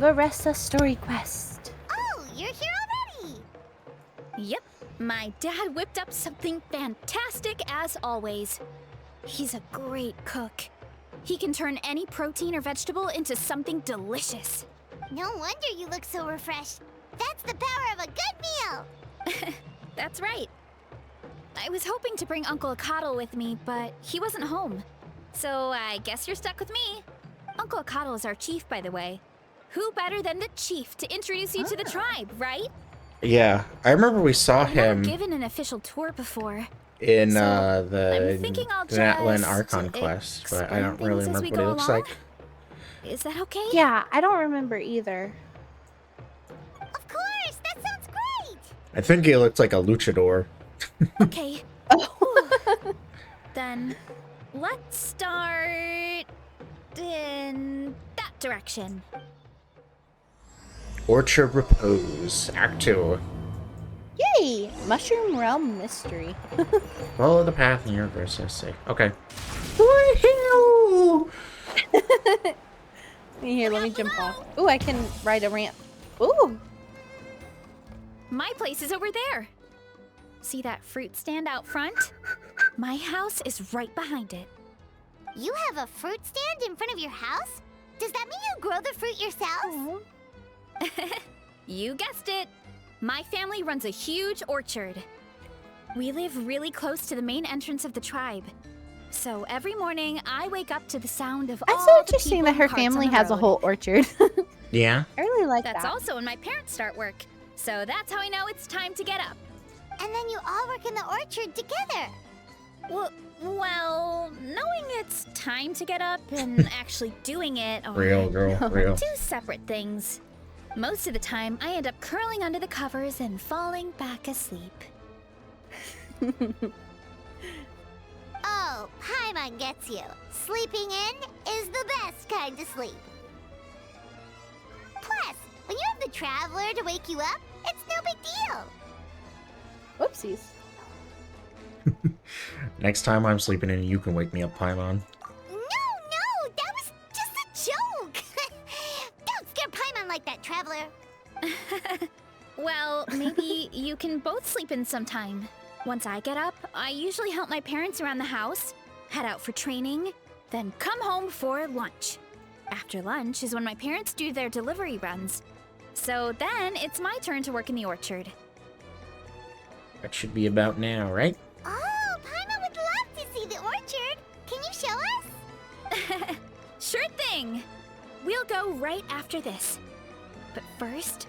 Varesa story quest. Oh, you're here already! Yep, my dad whipped up something fantastic as always. He's a great cook. He can turn any protein or vegetable into something delicious. No wonder you look so refreshed. That's the power of a good meal! That's right. I was hoping to bring Uncle Akatl with me, but he wasn't home. So I guess you're stuck with me. Uncle Akatl is our chief, by the way. Who better than the chief to introduce you to the tribe, right? Yeah, I remember we saw I've never him given an official tour before. in So, the I'm thinking I'll Natlan just Archon quest, but I don't explain really things as remember we what he go looks along. like. Is that okay? Yeah, I don't remember either. Of course! That sounds great! I think he looks like a luchador. Okay. Oh. Then let's start in that direction. Orchard Repose, Act 2. Yay! Mushroom Realm Mystery. Follow the path in your versus say. Okay. Woohoo! Here, let me jump off. Ooh, I can ride a ramp. Ooh! My place is over there. See that fruit stand out front? My house is right behind it. You have a fruit stand in front of your house? Does that mean you grow the fruit yourself? You guessed it. My family runs a huge orchard. We live really close to the main entrance of the tribe. So every morning, I wake up to the sound of all That's so the interesting people that her and carts on family the has a road. whole orchard. Yeah? I really like That's that. also when my parents start work. So that's how I know it's time to get up. And then you all work in the orchard together. Well, knowing it's time to get up and actually doing it are Real, girl, real. two separate things. Most of the time, I end up curling under the covers and falling back asleep. Oh, Paimon gets you. Sleeping in is the best kind of sleep. Plus, when you have the Traveler to wake you up, it's no big deal. Whoopsies. Next time I'm sleeping in, you can wake me up, Paimon. No, that was just a joke. Don't scare Paimon like that, Traveler. Well, maybe you can both sleep in sometime. Once I get up, I usually help my parents around the house, head out for training, then come home for lunch. After lunch is when my parents do their delivery runs. So then it's my turn to work in the orchard. That should be about now, right? Oh, Paimon would love to see the orchard. Can you show us? Sure thing! We'll go right after this. But first,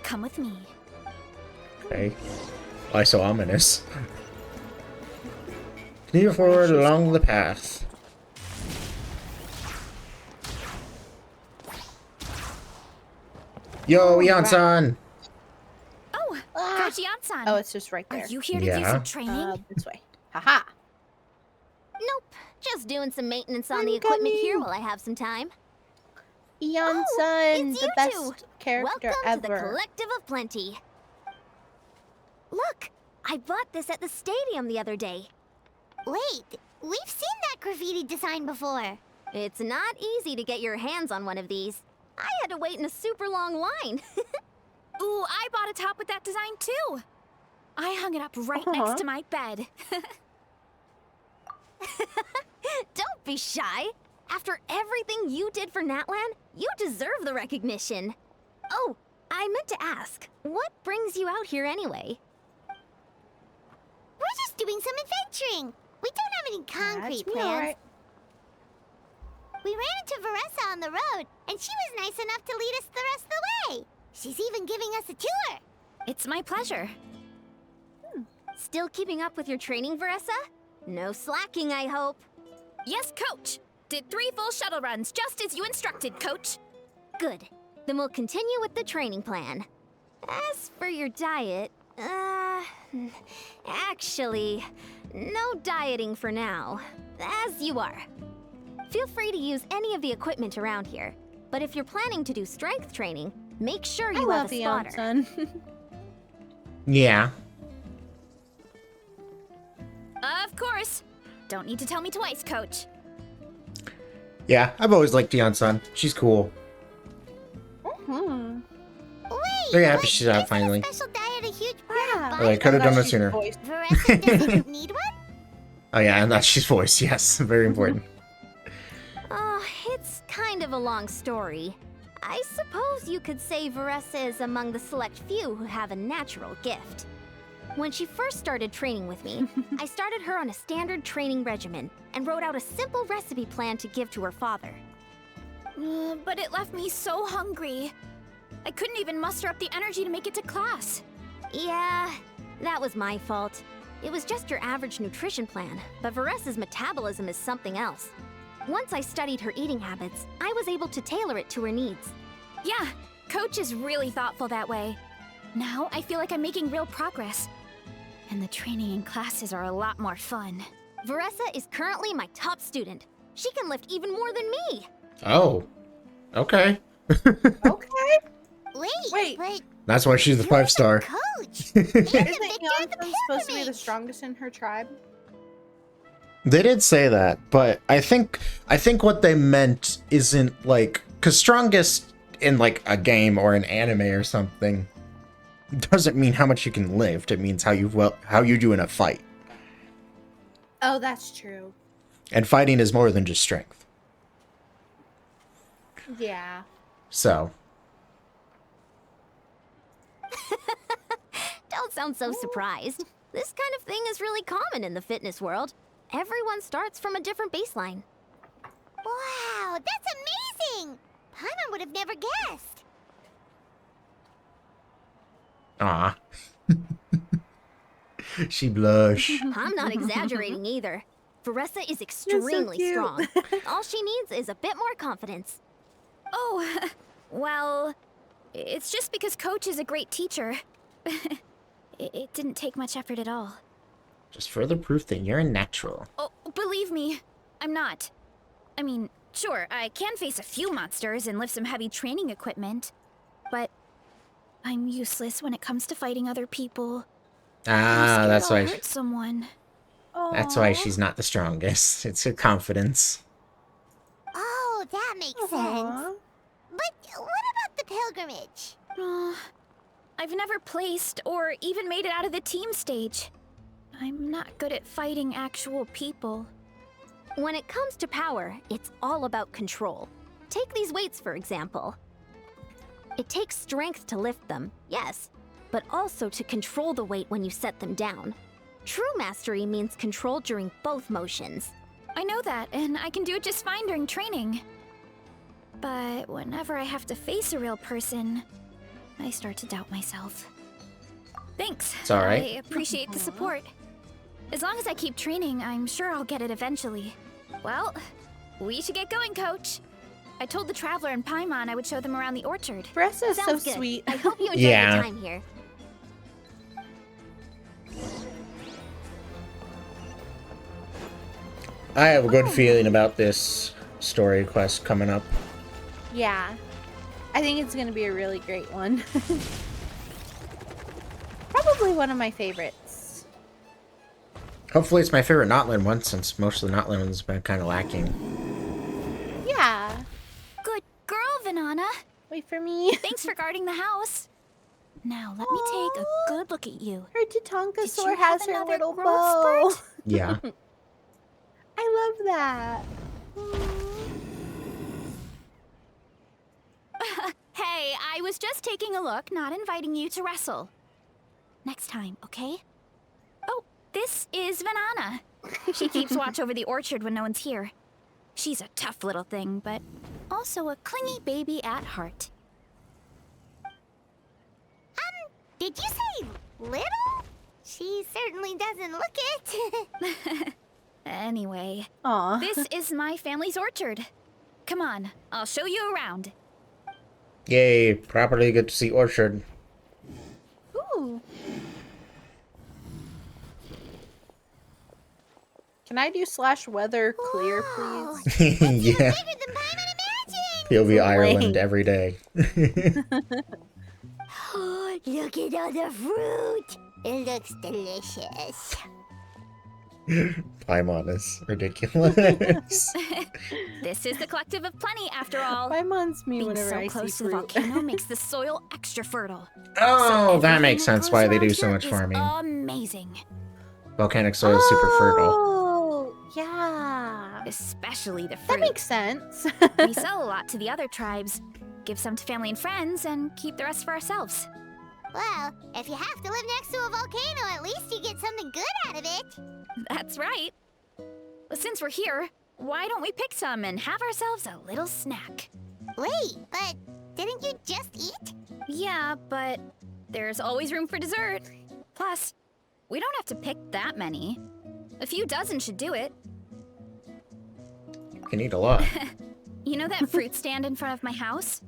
come with me. Okay. Why so ominous? Continue forward along the path. Yo, Yan-san! Oh, Ah. Coach Yan-san. Oh, it's just right Are there. you here to do Yeah. some training? This way. Haha. Nope. Just doing some maintenance on I'm the equipment here coming. while I have some time. Eon Oh, Sun, it's the you best two. character Welcome to the ever. Collective of Plenty. Look, I bought this at the stadium the other day. Wait, we've seen that graffiti design before. It's not easy to get your hands on one of these. I had to wait in a super long line. Ooh, I bought a top with that design too. I hung it up right next to my bed. Don't be shy. After everything you did for Natlan, you deserve the recognition. Oh, I meant to ask, what brings you out here anyway? We're just doing some adventuring. We don't have any concrete That's me, plans. alright. We ran into Varesa on the road, and she was nice enough to lead us the rest of the way. She's even giving us a tour. It's my pleasure. Still keeping up with your training, Varesa? No slacking, I hope. Yes, Coach. Did 3 full shuttle runs, just as you instructed, Coach. Good. Then we'll continue with the training plan. As for your diet, actually, no dieting for now. As you are. Feel free to use any of the equipment around here. But if you're planning to do strength training, make sure I you have love a Eon spotter. Sun. Yeah. Of course. Don't need to tell me twice, Coach. Yeah, I've always liked Yan-san. She's cool. Hmm. Wait, Very happy but she's out isn't finally. A special diet a huge part Yeah. of Oh, I body could have done Unless it she's sooner. voiced. Varesa doesn't need one? Oh yeah, and that's she's voice. Yes, very important. It's kind of a long story. I suppose you could say Varesa is among the select few who have a natural gift. When she first started training with me, I started her on a standard training regimen and wrote out a simple recipe plan to give to her father. But it left me so hungry. I couldn't even muster up the energy to make it to class. Yeah, that was my fault. It was just your average nutrition plan, but Varesa's metabolism is something else. Once I studied her eating habits, I was able to tailor it to her needs. Yeah, Coach is really thoughtful that way. Now I feel like I'm making real progress. And the training and classes are a lot more fun. Varesa is currently my top student. She can lift even more than me. Oh, okay. Okay. Wait, Wait. but That's why she's the 5-star. coach. Isn't Victor of the Yonson supposed to be the pilgrimage. strongest in her tribe? They did say that, but I think what they meant isn't like, because strongest in like a game or an anime or something doesn't mean how much you can lift. It means how you do in a fight. Oh, that's true. And fighting is more than just strength. Yeah. So, Don't sound so surprised. This kind of thing is really common in the fitness world. Everyone starts from a different baseline. Wow, that's amazing! Paimon would have never guessed. ah, she blush. I'm not exaggerating either. Varesa is extremely cute. strong. All she needs is a bit more confidence. Oh, well, it's just because Coach is a great teacher. It didn't take much effort at all. Just further proof that you're a natural. Oh, believe me, I'm not. I mean, sure, I can face a few monsters and lift some heavy training equipment, but I'm useless when it comes to fighting other people. Ah, I'm that's scared why. I'll hurt someone. That's why she's not the strongest. It's her confidence. Oh, that makes Aw. But what about the pilgrimage? I've never placed or even made it out of the team stage. I'm not good at fighting actual people. When it comes to power, it's all about control. Take these weights, for example. It takes strength to lift them, yes, but also to control the weight when you set them down. True mastery means control during both motions. I know that, and I can do it just fine during training. But whenever I have to face a real person, I start to doubt myself. Thanks. It's all right. I appreciate the support. As long as I keep training, I'm sure I'll get it eventually. Well, we should get going, Coach. I told the Traveler and Paimon I would show them around the orchard. Bressa is so Sounds good. sweet. I hope you enjoy Yeah. your time here. I have a good feeling about this story quest coming up. Yeah. I think it's going to be a really great one. Probably one of my favorites. Hopefully it's my favorite Notland one, since most of the Notland ones have been kind of lacking. Yeah. Good girl, Vanana. Wait for me. Thanks for guarding the house. Now let me take a good look at you. Her Did you Tatonkasaur have has her another little growth bow. spurt? Yeah. I love that. Hey, I was just taking a look, not inviting you to wrestle. Next time, okay? Oh, this is Vanana. She keeps watch over the orchard when no one's here. She's a tough little thing, but also a clingy baby at heart. Did you say little? She certainly doesn't look it. Anyway, Aw. this is my family's orchard. Come on, I'll show you around. Yay, properly get to see Orchard. Ooh. Can I do /weather clear, Whoa. please? Yeah. Bigger than Paimon imagined. He'll be Ireland Lame. every day. Oh, look at all the fruit. It looks delicious. Paimon is ridiculous. This is the Collective of Plenty, after all. Paimon's me Being whenever so I close see to the fruit. volcano makes the soil extra fertile. Oh, So that makes everything sense grows why they around do so here much is farming. Amazing. Volcanic soil is super fertile. Oh, yeah. Especially the That fruit. makes sense. We sell a lot to the other tribes, give some to family and friends, and keep the rest for ourselves. Well, if you have to live next to a volcano, at least you get something good out of it. That's right. But since we're here, why don't we pick some and have ourselves a little snack? Wait, but didn't you just eat? Yeah, but there's always room for dessert. Plus, we don't have to pick that many. A few dozen should do it. You can eat a lot. You know that fruit stand in front of my house?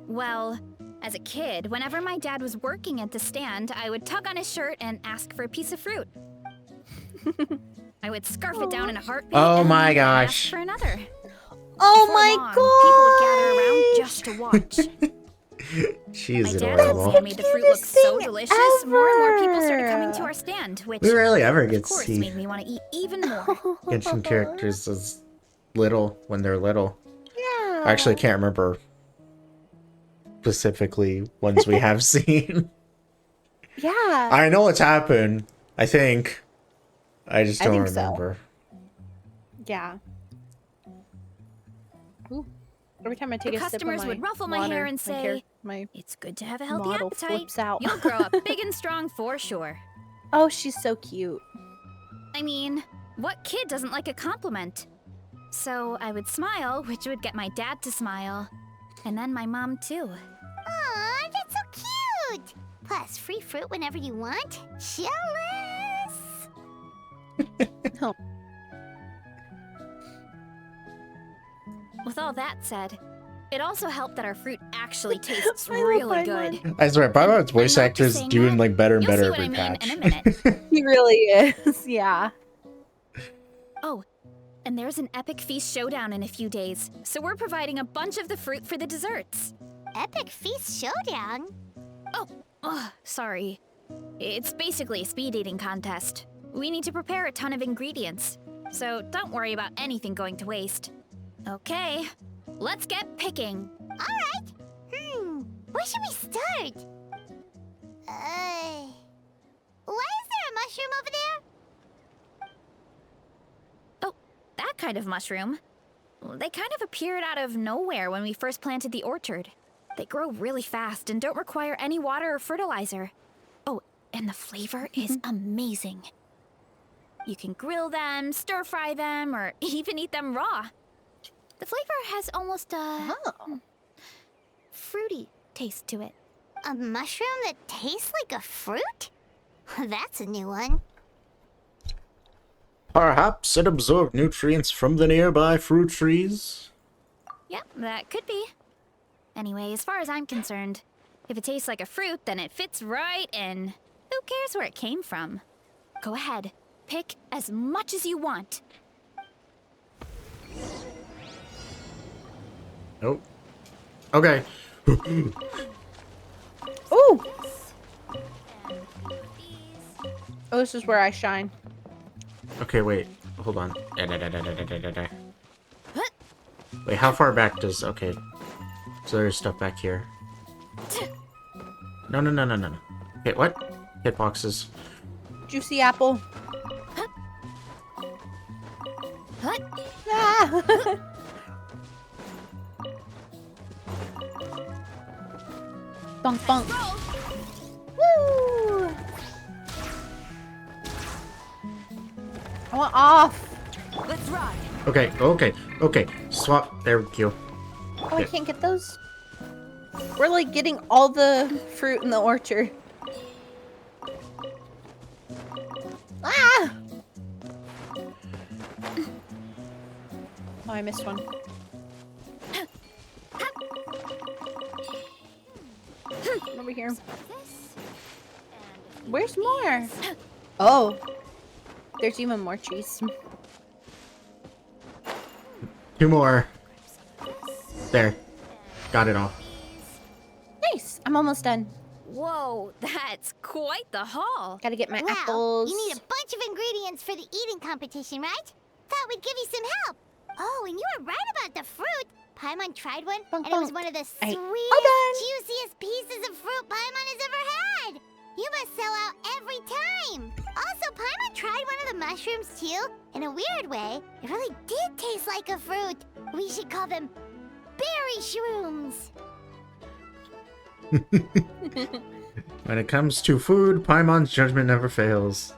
Well, as a kid, whenever my dad was working at the stand, I would tug on his shirt and ask for a piece of fruit. I would scarf it down in a heartbeat. Oh and my then gosh. ask for another. Oh Before my long, god! people would gather around just to watch. She's My dad adorable. always made the fruit look so thing delicious. More and more people started ever. coming to our stand, which We rarely ever get of to course see made me want to eat even more. Genshin characters as little when they're little. Yeah. I actually can't remember specifically ones we have seen. Yeah. I know what's happened. I think. I just I don't think so. remember. Yeah. Ooh. Every time I The take a sip of customers my would ruffle my water, hair and say, my "It's good to have a healthy model appetite. flips out. You'll grow up big and strong for sure." Oh, she's so cute. I mean, what kid doesn't like a compliment? So I would smile, which would get my dad to smile. And then my mom, too. Aw, that's so cute! Plus, free fruit whenever you want. Jealous! With all that said, it also helped that our fruit actually tastes I love really Paimon. good. I swear, Paimon's voice I'm not actor just is saying doing that. like better and You'll better see what every I mean patch. in a minute. He really is. Yeah. Oh, and there's an epic feast showdown in a few days, so we're providing a bunch of the fruit for the desserts. Epic Feast Showdown? Oh, sorry. It's basically a speed eating contest. We need to prepare a ton of ingredients, so don't worry about anything going to waste. Okay, let's get picking. Alright. Where should we start? Why is there a mushroom over there? Oh, that kind of mushroom. They kind of appeared out of nowhere when we first planted the orchard. They grow really fast and don't require any water or fertilizer. Oh, and the flavor is amazing. You can grill them, stir fry them, or even eat them raw. The flavor has almost a fruity taste to it. A mushroom that tastes like a fruit? That's a new one. Perhaps it absorbed nutrients from the nearby fruit trees. Yep, that could be. Anyway, as far as I'm concerned, if it tastes like a fruit, then it fits right in. Who cares where it came from? Go ahead, pick as much as you want. Nope. Okay. Ooh. Oh, this is where I shine. Okay, wait. Hold on. Wait, how far back does... Okay. So there's stuff back here. No. Okay, what? Hitboxes. Juicy apple. What? Ah. Bunk bunk. Woo! I want off. Let's ride. Okay. Swap. There we go. Oh, I can't get those. We're like getting all the fruit in the orchard. Ah! Oh, I missed one. Over here. Where's more? Oh. There's even more trees. 2 more. There. Got it all. Nice. I'm almost done. Whoa, that's quite the haul. Gotta get my Well, apples. you need a bunch of ingredients for the eating competition, right? Thought we'd give you some help. Oh, and you were right about the fruit. Paimon tried one, Bonk, and it was bonk. one of the Hey, sweetest, juiciest pieces of fruit Paimon has ever had. You must sell out every time. Also, Paimon tried one of the mushrooms too. In a weird way, it really did taste like a fruit. We should call them berry shrooms. When it comes to food, Paimon's judgment never fails.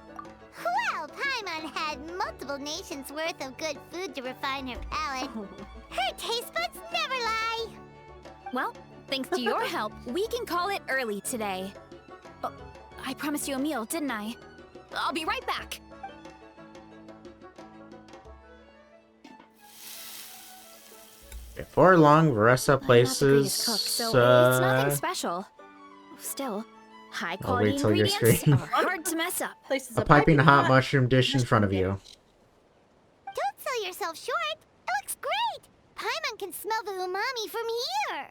Well, Paimon had multiple nations worth of good food to refine her palate. Her taste buds never lie. Well, thanks to your help, we can call it early today. Oh, I promised you a meal, didn't I? I'll be right back. Before long, Varesa I'm not the places. greatest cook, so it's nothing special. Still, high-quality wait till you're ingredients screened. are hard to mess up. Places A piping hot mushroom dish in front of you. Don't sell yourself short. It looks great. Paimon can smell the umami from here.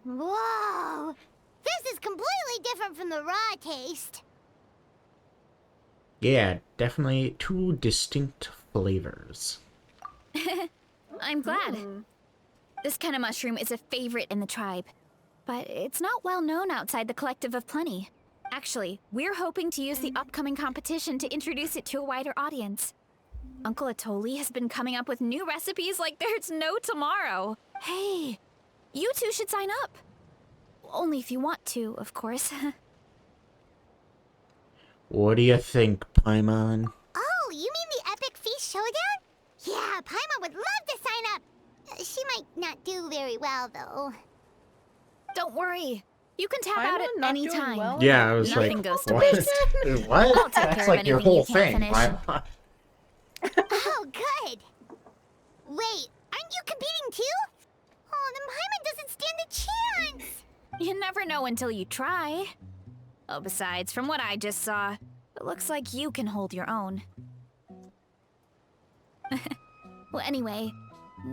Whoa! This is completely different from the raw taste. Yeah, definitely two distinct flavors. I'm glad. This kind of mushroom is a favorite in the tribe, but it's not well known outside the Collective of Plenty. Actually, we're hoping to use the upcoming competition to introduce it to a wider audience. Uncle Atoli has been coming up with new recipes like there's no tomorrow. Hey, you two should sign up. Only if you want to, of course. What do you think, Paimon? Oh, you mean the Epic Feast Showdown? Yeah, Paimon would love to sign up. She might not do very well, though. Don't worry. You can tap Paimon out at not any doing time. well? Yeah, I was Nothing like, goes to what? waste. What? I'll take care That's of like your anything you whole can't thing. finish. Paimon. Oh, good. Wait, aren't you competing too? Oh, then Paimon doesn't stand a chance. You never know until you try. Oh, besides, from what I just saw, it looks like you can hold your own. Well, anyway,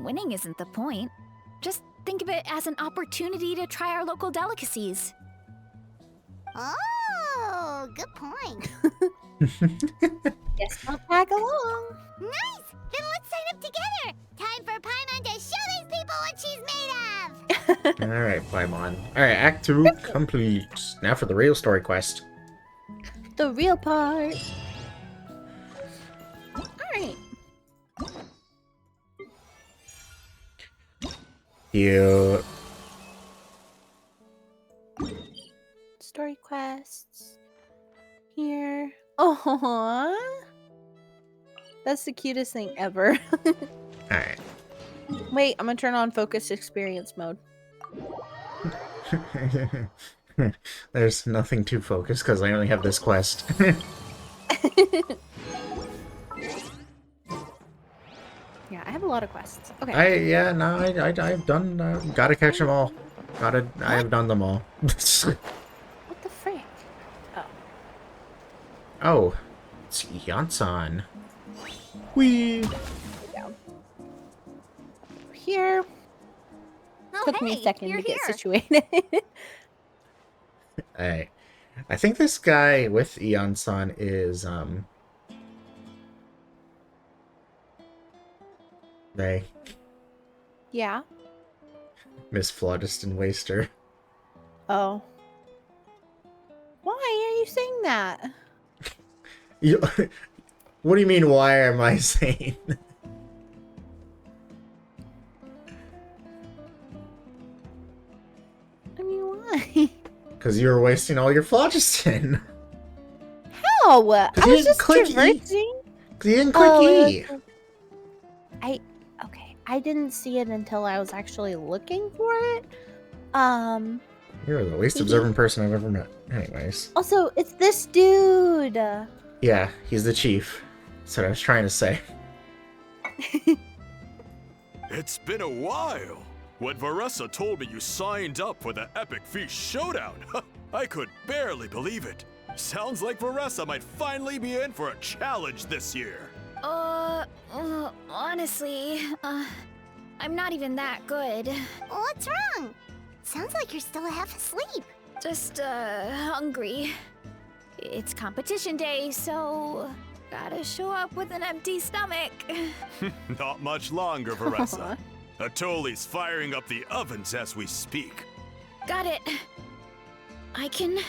winning isn't the point. Just think of it as an opportunity to try our local delicacies. Oh, good point. Yes, I'll tag along. Nice! Then let's sign up together. Time for Paimon to show these people what she's made of. Alright, Paimon. Alright, Act 2 complete. Now for the real story quest. The real part. Alright. Cute. Story quests. Here. Oh, that's the cutest thing ever. Alright. Wait, I'm gonna turn on focused experience mode. There's nothing to focus because I only have this quest. Yeah, I have a lot of quests. Okay. I've done, gotta catch them all. I have done them all. What the frick? Oh. Oh, it's Yansan. Whee! Down. Here. Oh, Took me a hey, second you're to get here. situated. Hey, I think this guy with Yansan is, They. Yeah. Miss Phlogiston Waster. Oh. Why are you saying that? You, what do you mean, why am I saying that? I mean, why? Because you were wasting all your phlogiston. How? I you was didn't just click E. traversing. Because you didn't click Oh, E. Okay, I didn't see it until I was actually looking for it. You're the least Maybe. observant person I've ever met. Anyways. Also, it's this dude. Yeah, he's the chief. That's what I was trying to say. It's been a while. When Varesa told me you signed up for the Epic Feast Showdown, I could barely believe it. Sounds like Varesa might finally be in for a challenge this year. Honestly, I'm not even that good. What's wrong? Sounds like you're still half asleep. Just, hungry. It's competition day, so gotta show up with an empty stomach. Not much longer, Varesa. Atoli's firing up the ovens as we speak. Got it. I can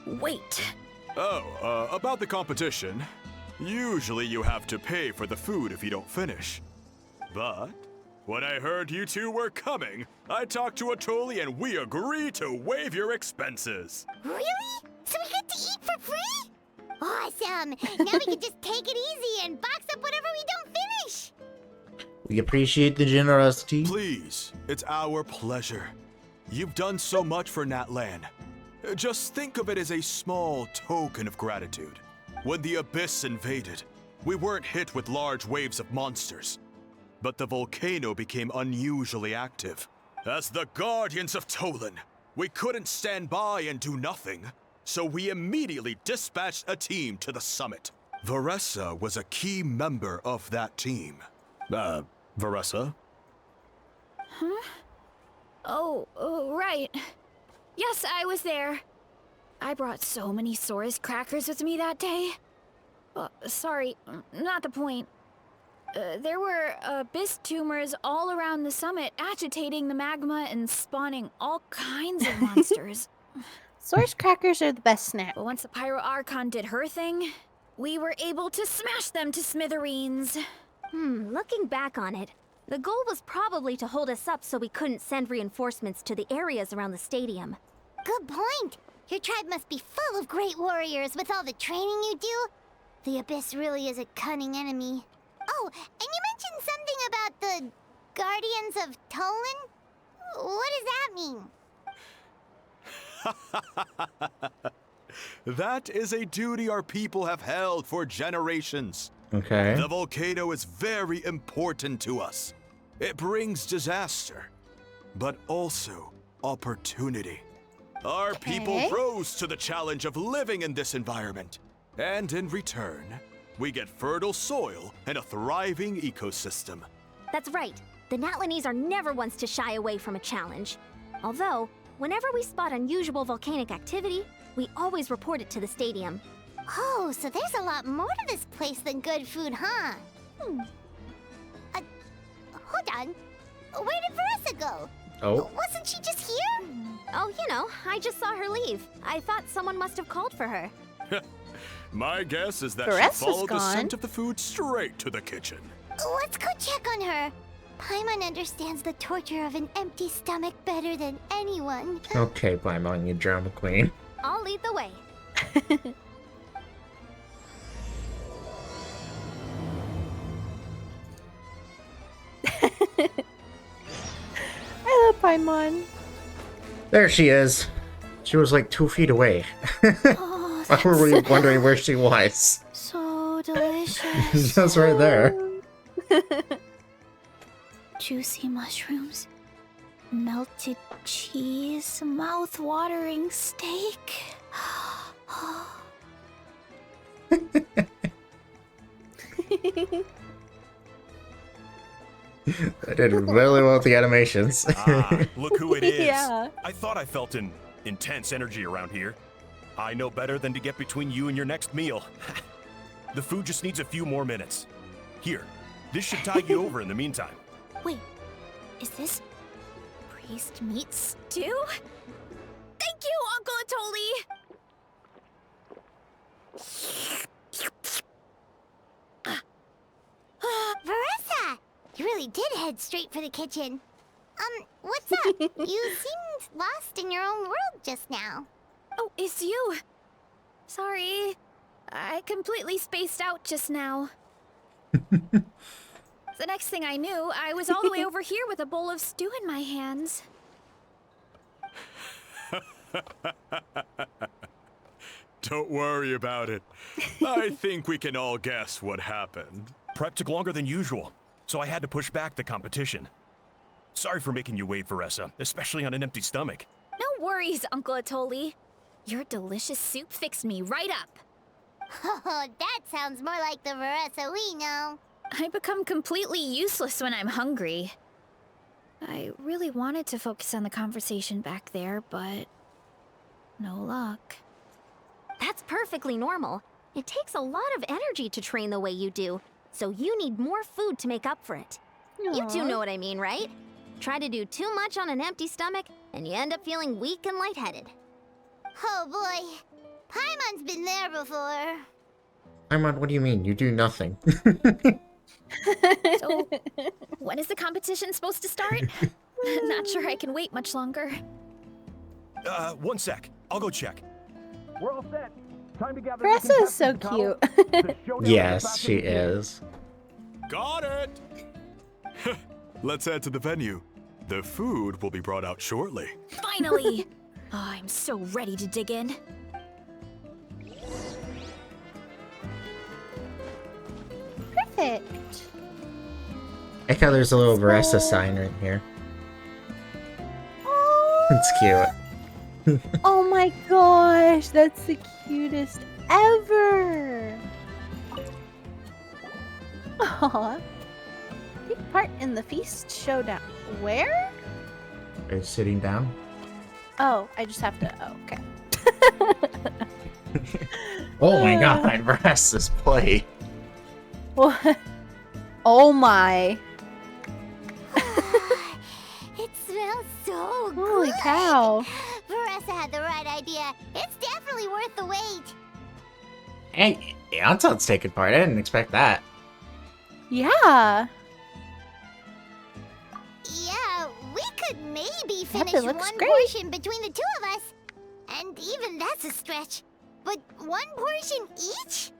wait. Oh, about the competition. Usually you have to pay for the food if you don't finish. But when I heard you two were coming, I talked to Atoli and we agreed to waive your expenses. Really? So we get to eat for free? Awesome! Now we can just take it easy and box up whatever we don't finish! We appreciate the generosity. Please, it's our pleasure. You've done so much for Natlan. Just think of it as a small token of gratitude. When the Abyss invaded, we weren't hit with large waves of monsters, but the volcano became unusually active. As the Guardians of Tolan, we couldn't stand by and do nothing, so we immediately dispatched a team to the summit. Varesa was a key member of that team. Varesa? Huh? Oh, right. Yes, I was there. I brought so many Sora's crackers with me that day. Sorry, not the point. There were abyss tumors all around the summit, agitating the magma and spawning all kinds of monsters. Source crackers are the best snack. But once the Pyro Archon did her thing, we were able to smash them to smithereens. Looking back on it, the goal was probably to hold us up so we couldn't send reinforcements to the areas around the stadium. Good point! Your tribe must be full of great warriors with all the training you do. The Abyss really is a cunning enemy. Oh, and you mentioned something about the Guardians of Tolan? What does that mean? That is a duty our people have held for generations. Okay. The volcano is very important to us. It brings disaster, but also opportunity. Our people rose to the challenge of living in this environment, and in return, we get fertile soil and a thriving ecosystem. That's right. The Natlanese are never ones to shy away from a challenge. Although, whenever we spot unusual volcanic activity, we always report it to the stadium. Oh, so there's a lot more to this place than good food, huh? Hold on. Where did Varesa go? Oh. Wasn't she just here? Oh, you know, I just saw her leave. I thought someone must have called for her. My guess is that Varesa's she followed the gone. scent of the food straight to the kitchen. Let's go check on her. Paimon understands the torture of an empty stomach better than anyone. Okay, Paimon, you drama queen. I'll lead the way. I love Paimon. There she is. She was like 2 feet away. Oh, Why were we wondering where she was? so delicious. She's just right there. Juicy mushrooms, melted cheese, mouth-watering steak. I did really well with the animations. Look who it is. Yeah. I thought I felt an intense energy around here. I know better than to get between you and your next meal. The food just needs a few more minutes. Here, this should tide you over in the meantime. Wait, is this priest meat stew? Thank you, Uncle Atoli! Varesa! You really did head straight for the kitchen. What's up? You seemed lost in your own world just now. Oh, it's you. Sorry, I completely spaced out just now. The next thing I knew, I was all the way over here with a bowl of stew in my hands. Don't worry about it. I think we can all guess what happened. Prep took longer than usual, so I had to push back the competition. Sorry for making you wait, Varesa, especially on an empty stomach. No worries, Uncle Atoli. Your delicious soup fixed me right up. Oh, that sounds more like the Varesa we know. I become completely useless when I'm hungry. I really wanted to focus on the conversation back there, but no luck. That's perfectly normal. It takes a lot of energy to train the way you do, so you need more food to make up for it. You two Aw. know what I mean, right? Try to do too much on an empty stomach, and you end up feeling weak and lightheaded. Oh boy. Paimon's been there before. Paimon, what do you mean? You do nothing. So, when is the competition supposed to start? Not sure I can wait much longer. 1 sec. I'll go check. We're all set. Time to gather. Varesa is so cute. Yes, she is. Got it! Let's head to the venue. The food will be brought out shortly. Finally! Oh, I'm so ready to dig in. Perfect. I thought there's a little Varesa sign right here. Oh, It's cute. oh my gosh, that's the cutest ever. Aw. Take part in the feast showdown. Where? Are you sitting down? Oh, I just have to. Oh, okay. Oh my god, Varesa's play. What? Oh my. It smells so good. Holy cow. Varesa had the right idea. It's definitely worth the wait. Hey, Anton's taking part. I didn't expect that. Yeah. Yeah, we could maybe Yep, finish it looks one great. portion between the two of us. And even that's a stretch. But one portion each?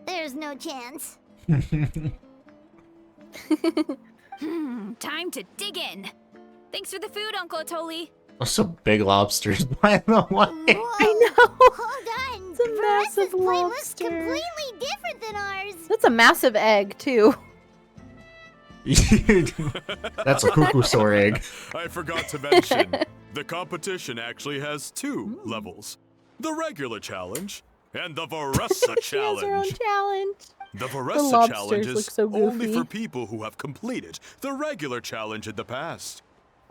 There's no chance. Time to dig in. Thanks for the food, Uncle Atoli. Also, big lobsters, by the way. Whoa, I know. hold on. It's a massive Varesa's play looks lobster. completely different than ours. That's a massive egg, too. That's a cuckoo egg. I forgot to mention, the competition actually has 2 levels. The regular challenge and the Varesa She has her own challenge. challenge. The Varesa lobsters challenge look is so only goofy. for people who have completed the regular challenge in the past.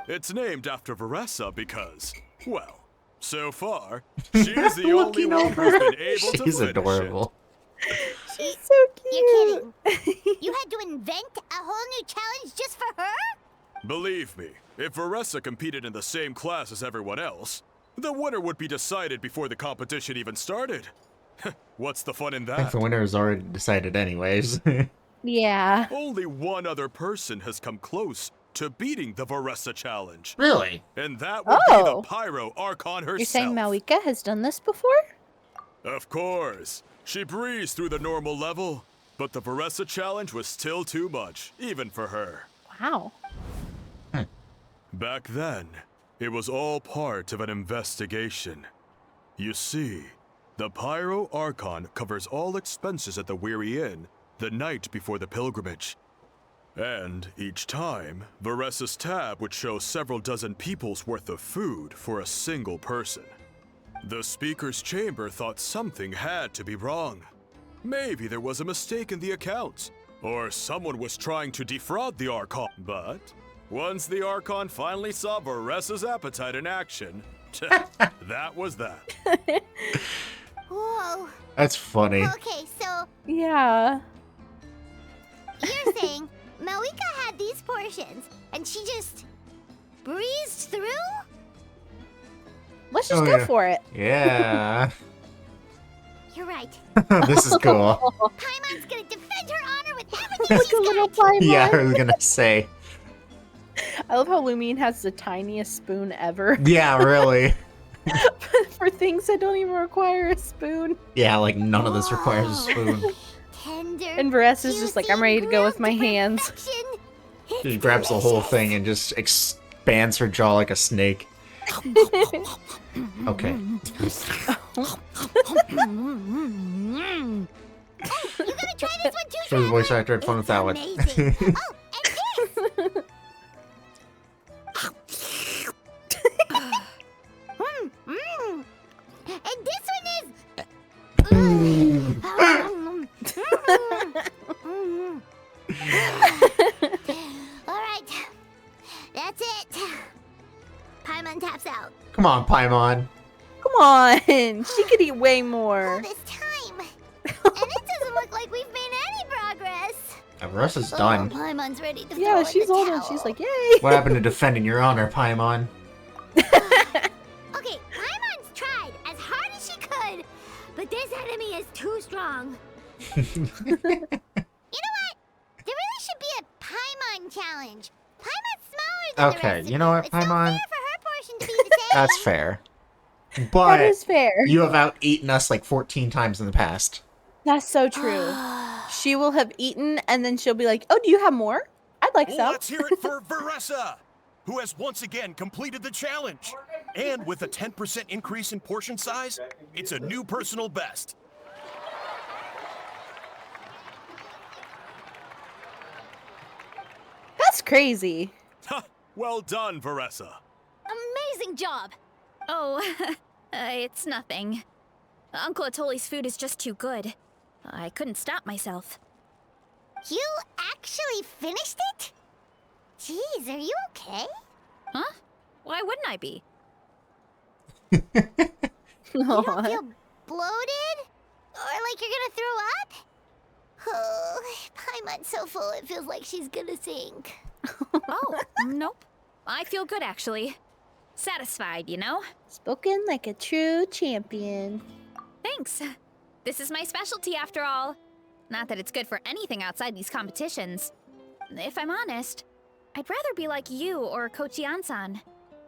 It's named after Varesa because, well, so far, she's the only Looking one over who's her. been able to She's finish adorable. She's so You're cute. kidding. You had to invent a whole new challenge just for her? it. Believe me, if Varesa competed in the same class as everyone else, the winner would be decided before the competition even started. What's the fun in I think that? the winner is already decided anyways. Yeah. Only one other person has come close to beating the Varesa challenge. Really? And that would be the Oh. Pyro Archon herself. You're saying Malika has done this before? Of course. She breezed through the normal level, but the Varesa challenge was still too much, even for her. Wow. Back then, it was all part of an investigation. You see, the Pyro Archon covers all expenses at the Weary Inn the night before the pilgrimage. And each time, Varesa's tab would show several dozen people's worth of food for a single person. The speaker's chamber thought something had to be wrong. Maybe there was a mistake in the accounts, or someone was trying to defraud the Archon. But once the Archon finally saw Varesa's appetite in action, that was that. Whoa. That's funny. Okay, so Yeah. you're saying Malika had these portions and she just breezed through? Let's just Oh, go yeah. for it. Yeah. You're right. This is cool. Paimon's gonna defend her honor with everything Like she's a little got. Paimon. Yeah, I was gonna say. I love how Lumine has the tiniest spoon ever Yeah, really. for things that don't even require a spoon. Yeah, like none of this requires a spoon. Tender. And Varesa's just like, juicy, I'm ready to go with my grilled to hands. perfection. It's She grabs the whole delicious. thing and just expands her jaw like a snake. Okay. You gotta try this one too, For the voice Trevor. actor, had fun with that one. Amazing. Oh, and this. And this one is. All right, that's it. Come on, Paimon. Come on. She could eat way All more. this time. And it doesn't look like we've made any progress. Varesa's done. Paimon's ready to Yeah, throw in she's the old and towel. she's like, yay. What happened to defending your honor, Paimon? Okay, Paimon's tried as hard as she could, but this enemy is too strong. You know what? There really should be a Paimon challenge. Paimon's smaller than the Okay, rest you of know you. what, It's not Paimon? fair for her portion to be the same. That's fair. That But is fair. you have out-eaten us like 14 times in the past. That's so true. She will have eaten and then she'll be like, oh, do you have more? I'd like some. Let's hear it for Varesa, who has once again completed the challenge. And with a 10% increase in portion size, it's a new personal best. That's crazy. Well done, Varesa. Amazing job! Oh, it's nothing. Uncle Atoli's food is just too good. I couldn't stop myself. You actually finished it? Jeez, are you okay? Huh? Why wouldn't I be? You don't feel bloated? Or like you're gonna throw up? Oh, Paimon's so full it feels like she's gonna sink. Oh, nope. I feel good, actually. Satisfied, you know? Spoken like a true champion. Thanks. This is my specialty, after all. Not that it's good for anything outside these competitions. If I'm honest, I'd rather be like you or Kochi Ansan.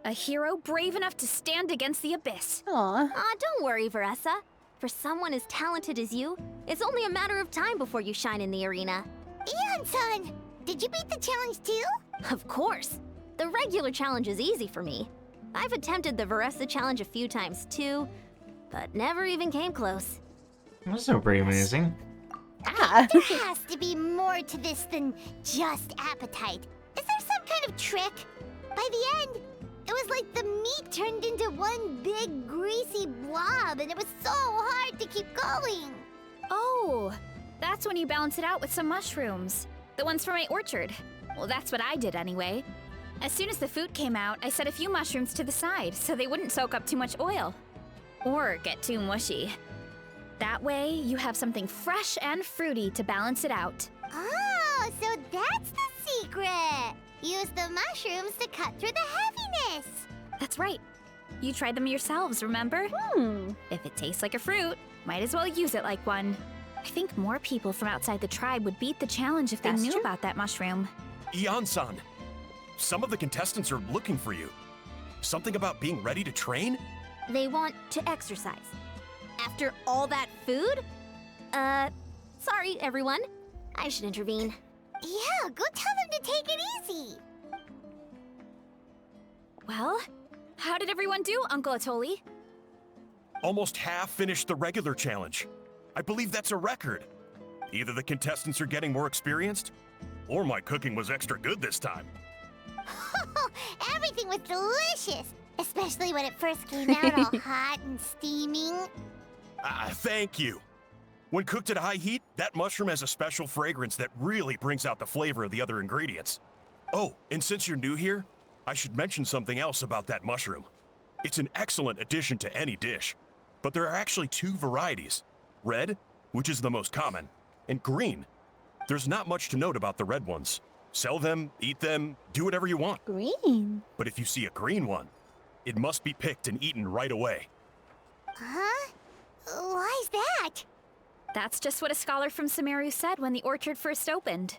A hero brave enough to stand against the abyss. Aw. Aw, don't worry, Varesa. For someone as talented as you, it's only a matter of time before you shine in the arena. Ian-san, did you beat the challenge too? Of course. The regular challenge is easy for me. I've attempted the Varesa challenge a few times too, but never even came close. That's so pretty amazing. Ah. There has to be more to this than just appetite. Is there some kind of trick? By the end, it was like the meat turned into one big greasy blob, and it was so hard to keep going. Oh, that's when you balance it out with some mushrooms. The ones from my orchard. Well, that's what I did anyway. As soon as the food came out, I set a few mushrooms to the side so they wouldn't soak up too much oil. Or get too mushy. That way, you have something fresh and fruity to balance it out. Oh, so that's the secret. Use the mushrooms to cut through the heaviness. That's right. You tried them yourselves, remember? If it tastes like a fruit, might as well use it like one. I think more people from outside the tribe would beat the challenge if they That's knew true. about that mushroom. Ian-san, some of the contestants are looking for you. Something about being ready to train? They want to exercise. After all that food? Sorry, everyone. I should intervene. Yeah, go tell them to take it easy. Well, how did everyone do, Uncle Atoli? Almost half finished the regular challenge. I believe that's a record. Either the contestants are getting more experienced, or my cooking was extra good this time. Everything was delicious, especially when it first came out all hot and steaming. Thank you. When cooked at high heat, that mushroom has a special fragrance that really brings out the flavor of the other ingredients. Oh, and since you're new here, I should mention something else about that mushroom. It's an excellent addition to any dish, but there are actually two varieties. Red, which is the most common, and green. There's not much to note about the red ones. Sell them, eat them, do whatever you want. Green. But if you see a green one, it must be picked and eaten right away. Huh? Why's that? That's just what a scholar from Sumeru said when the orchard first opened.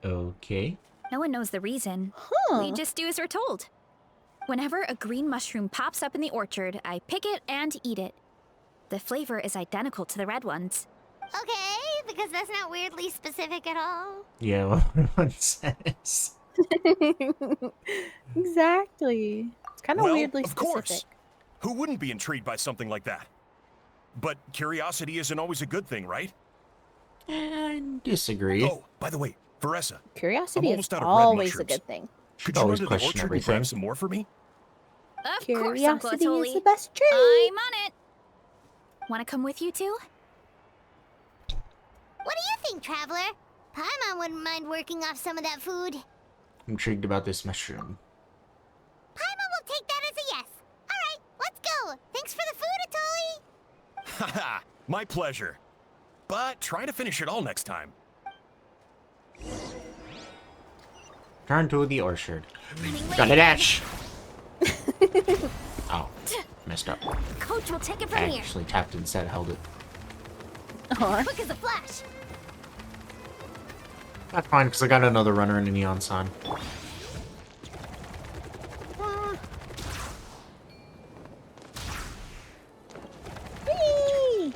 Okay. No one knows the reason. Huh. We just do as we're told. Whenever a green mushroom pops up in the orchard, I pick it and eat it. The flavor is identical to the red ones. Okay, because that's not weirdly specific at all. Yeah, what one says. Exactly. It's kind of Well, weirdly of specific. course. Who wouldn't be intrigued by something like that? But curiosity isn't always a good thing, right? I disagree. Oh, by the way, Varesa, Curiosity I'm is almost out of red always a mushrooms. good thing. could you always run to the question orchard and everything. grab some more for me? Of course, Uncle Curiosity Atoli. is the best trait. I'm on it. Want to come with you too? What do you think, Traveler? Paimon wouldn't mind working off some of that food. I'm intrigued about this mushroom. Paimon will take that as a yes. All Haha, my pleasure. But try to finish it all next time. Turn to the orchard. Gotta dash! Oh, messed up. Coach will take it from I here. actually tapped instead, held it. Quick as a flash. That's fine, because I got another runner in the Neon Sun. Whee!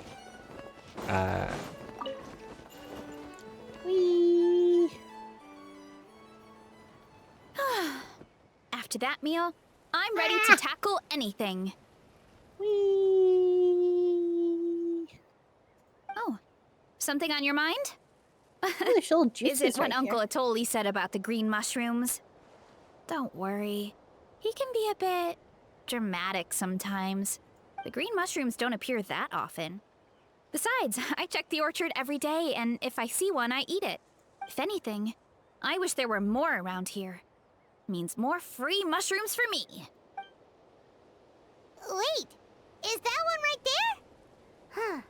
Whee! After that meal, I'm ready to tackle anything. Whee! Oh, something on your mind? Ooh, there's little Is juices it what right Uncle here. Atoli said about the green mushrooms? Don't worry. He can be a bit dramatic sometimes. The green mushrooms don't appear that often. Besides, I check the orchard every day, and if I see one, I eat it. If anything, I wish there were more around here. Means more free mushrooms for me. Wait, is that one right there? Huh.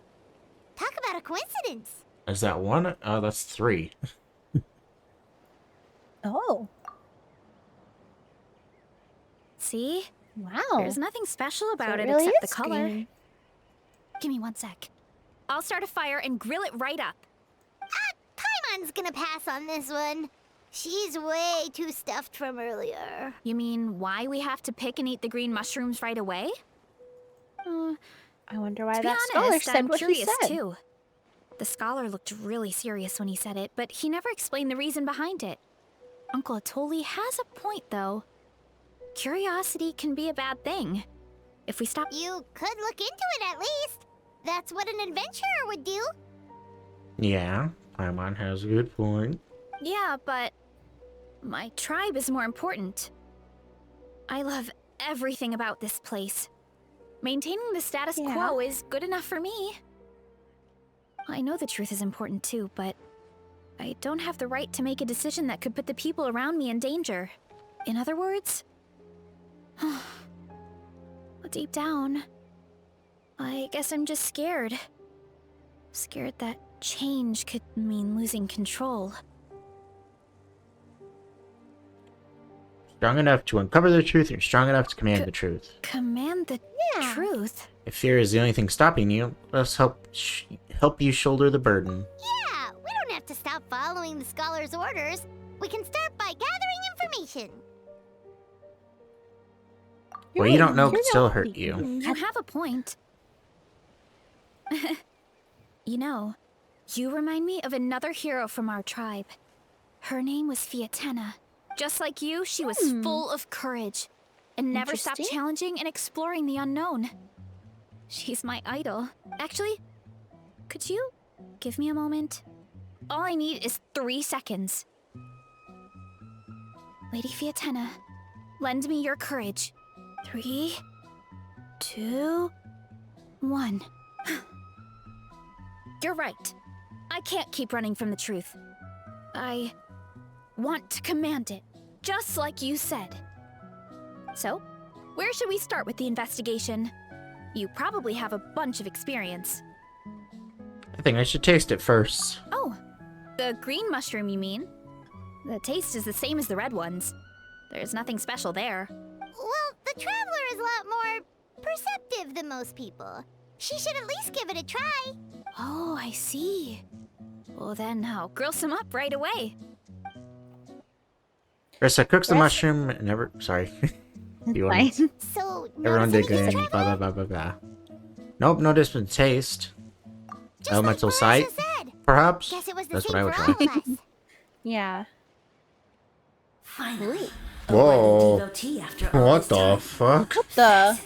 Talk about a coincidence. Is that one? Oh, that's 3. Oh, See? wow. There's nothing special about So it really except the is color. green. Give me 1 sec. I'll start a fire and grill it right up. Paimon's gonna pass on this one. She's way too stuffed from earlier. You mean why we have to pick and eat the green mushrooms right away? I wonder why To be that scholar honest, said I'm what he curious said. too. The scholar looked really serious when he said it, but he never explained the reason behind it. Uncle Atoli has a point, though. Curiosity can be a bad thing. If we stop... You could look into it at least. That's what an adventurer would do. Yeah, Paimon has a good point. Yeah, but... my tribe is more important. I love everything about this place. Maintaining the status Yeah. quo is good enough for me. I know the truth is important too, but I don't have the right to make a decision that could put the people around me in danger. In other words, deep down, I guess I'm just scared. Scared that change could mean losing control. Strong enough to uncover the truth, you're strong enough to command the truth. Command the Yeah. truth? If fear is the only thing stopping you, let's help you shoulder the burden. Yeah, we don't have to stop following the scholar's orders. We can start by gathering information. What you don't know You're could still not hurt you. being- You have a point. You know, you remind me of another hero from our tribe. Her name was Fiatena. Just like you, she was full of courage and never stopped Interesting. challenging and exploring the unknown. She's my idol. Actually, could you give me a moment? All I need is 3 seconds. Lady Fiatena, lend me your courage. 3, 2, 1. You're right. I can't keep running from the truth. I want to command it, just like you said. So, where should we start with the investigation? You probably have a bunch of experience. I think I should taste it first. Oh, the green mushroom, you mean? The taste is the same as the red ones. There's nothing special there. Well, the Traveler is a lot more perceptive than most people. She should at least give it a try. Oh, I see. Well, then I'll grill some up right away. Versa cooks the Yes. mushroom and never. Sorry. You want- Fine. So, Everyone notice did any good. Traveler? Blah, blah, blah, blah, blah. Nope, no different taste. Just Elemental like sight, Varesa said. perhaps? Guess it was the That's what same I would for try. all of us. Yeah. Finally. Whoa. A devotee after all What this the time. fuck? The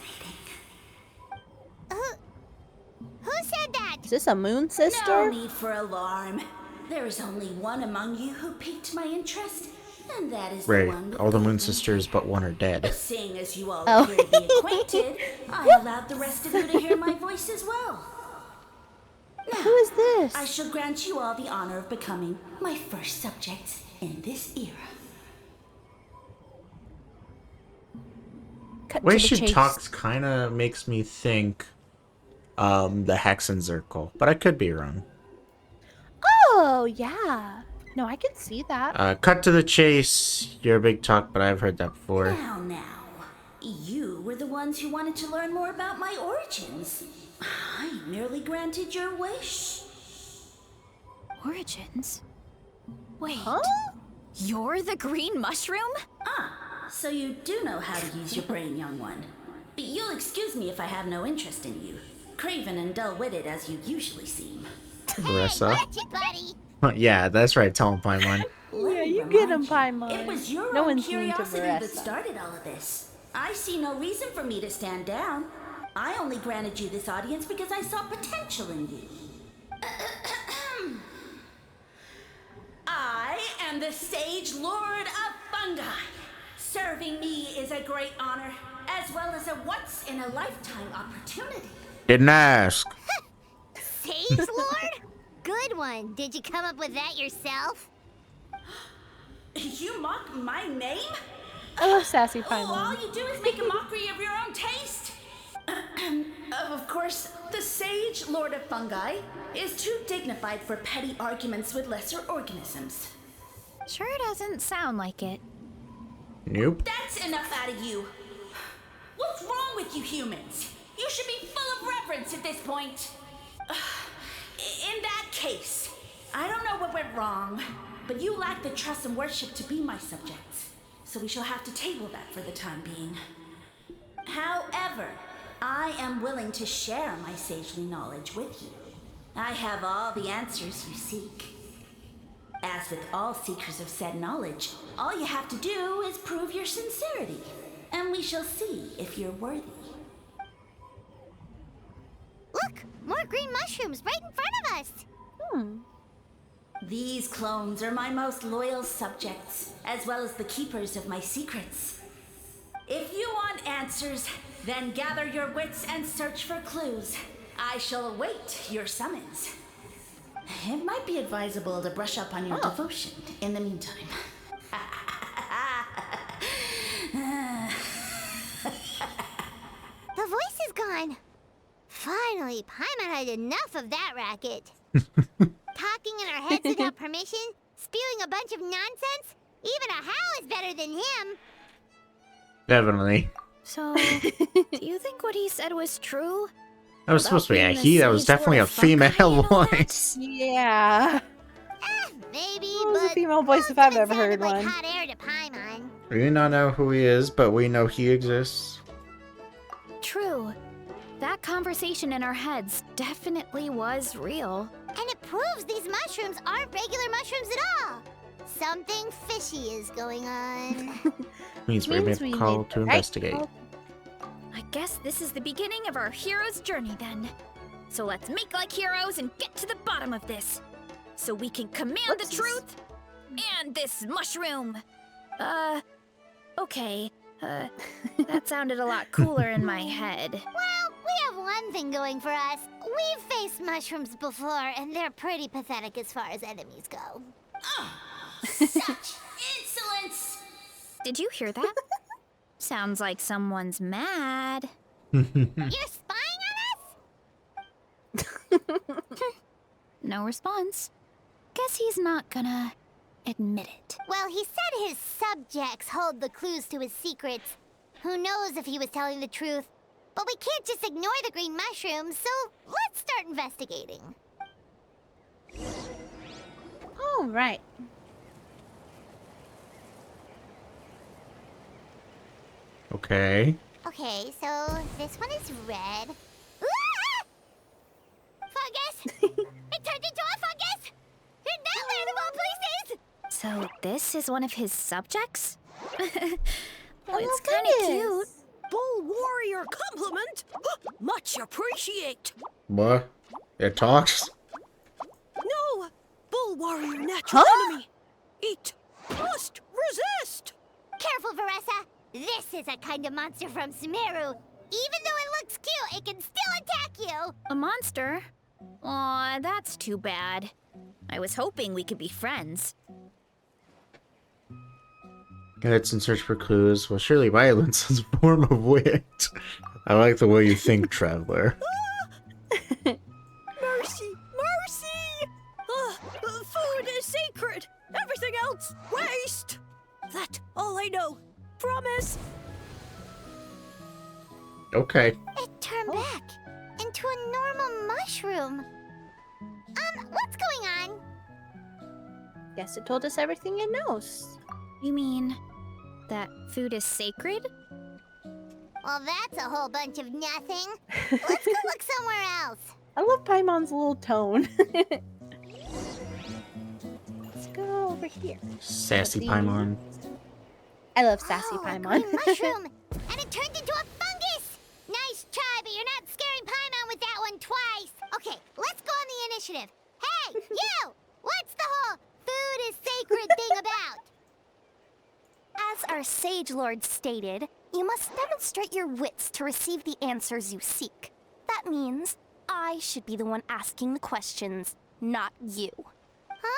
Who said that? is this a moon No sister? need for alarm. There is only one among you who piqued my interest, and that is the Right, one with all the moon golden sisters but one are dead. Seeing as you all Oh. appear to be acquainted, I allowed the rest of you to hear my voice as well. Who is this? I shall grant you all the honor of becoming my first subjects in this era. Cut The way to the she chase. talks kind of makes me think the Hexen Circle, but I could be wrong. Oh, yeah. No, I can see that. Cut to the chase. You're a big talk, but I've heard that before. Now. You were the ones who wanted to learn more about my origins. I merely granted your wish. Origins? Wait. Huh? You're the green mushroom? So you do know how to use your brain, young one. But you'll excuse me if I have no interest in you. Craven and dull-witted as you usually seem. Varesa. Watch it, buddy. Yeah, that's right. Tell him, Paimon. Yeah, you get him, Paimon. It was your No own one's mean to curiosity that Varesa. started all of this. I see no reason for me to stand down. I only granted you this audience because I saw potential in you. I am the Sage Lord of Fungi. Serving me is a great honor, as well as a once-in-a-lifetime opportunity. Didn't ask. Sage Lord? Good one. Did you come up with that yourself? You mock my name? I love sassy Oh, all Paimon. you do is make a mockery of your own taste. Of course, the Sage Lord of Fungi is too dignified for petty arguments with lesser organisms. Sure doesn't sound like it. Nope. That's enough out of you. What's wrong with you humans? You should be full of reverence at this point. In that case, I don't know what went wrong, but you lack the trust and worship to be my subjects. So we shall have to table that for the time being. However, I am willing to share my sagely knowledge with you. I have all the answers you seek. As with all seekers of said knowledge, all you have to do is prove your sincerity, and we shall see if you're worthy. Look, more green mushrooms right in front of us. These clones are my most loyal subjects, as well as the keepers of my secrets. If you want answers, then gather your wits and search for clues. I shall await your summons. It might be advisable to brush up on your devotion in the meantime. The voice is gone. Finally, Paimon had enough of that racket. Talking in our heads without permission, spewing a bunch of nonsense. Even a howl is better than him. Definitely. So, do you think what he said was true? That was supposed to be a being the he. That was Sage definitely a Lord of Fungi female and all that? voice. Yeah. Maybe, It was a but female voice if most of I've it ever sounded heard like one. hot air to Paimon. We do not know who he is, but we know he exists. True. That conversation in our heads definitely was real. And it proves these mushrooms aren't regular mushrooms at all. Something fishy is going on. Means we made a call to investigate. I guess this is the beginning of our hero's journey then. So let's make like heroes and get to the bottom of this. So we can command the truth and this mushroom. Okay. That sounded a lot cooler in my head. Well, we have one thing going for us. We've faced mushrooms before, and they're pretty pathetic as far as enemies go. Such insolence! Did you hear that? Sounds like someone's mad. You're spying on us? No response. Guess he's not gonna admit it. Well, he said his subjects hold the clues to his secrets. Who knows if he was telling the truth? But we can't just ignore the green mushrooms, so let's start investigating. All right. Okay. Okay, so this one is red. Ah! Fungus! It turned into a fungus! In that land of all places! So this is one of his subjects? Oh, It's kind of cute. goodness. Bull warrior compliment. Much appreciate. What? It talks? No, bull warrior natural enemy. Eat. Must resist. Careful, Varesa! This is a kind of monster from Sumeru. Even though it looks cute, it can still attack you! A monster? Aw, that's too bad. I was hoping we could be friends. It's in search for clues. Well, surely violence is a form of wit. I like the way you think, traveler. Okay. It turned back into a normal mushroom. What's going on? Guess it told us everything it knows. You mean that food is sacred? Well, that's a whole bunch of nothing. Let's go look somewhere else. I love Paimon's little tone. Let's go over here. Sassy These- Paimon. I love sassy A Paimon. green mushroom, and it turned into a fungus. Nice try, but you're not scaring Paimon with that one twice. Okay, let's go on the initiative. Hey, you! What's the whole food is sacred thing about? As our Sage Lord stated, you must demonstrate your wits to receive the answers you seek. That means I should be the one asking the questions, not you.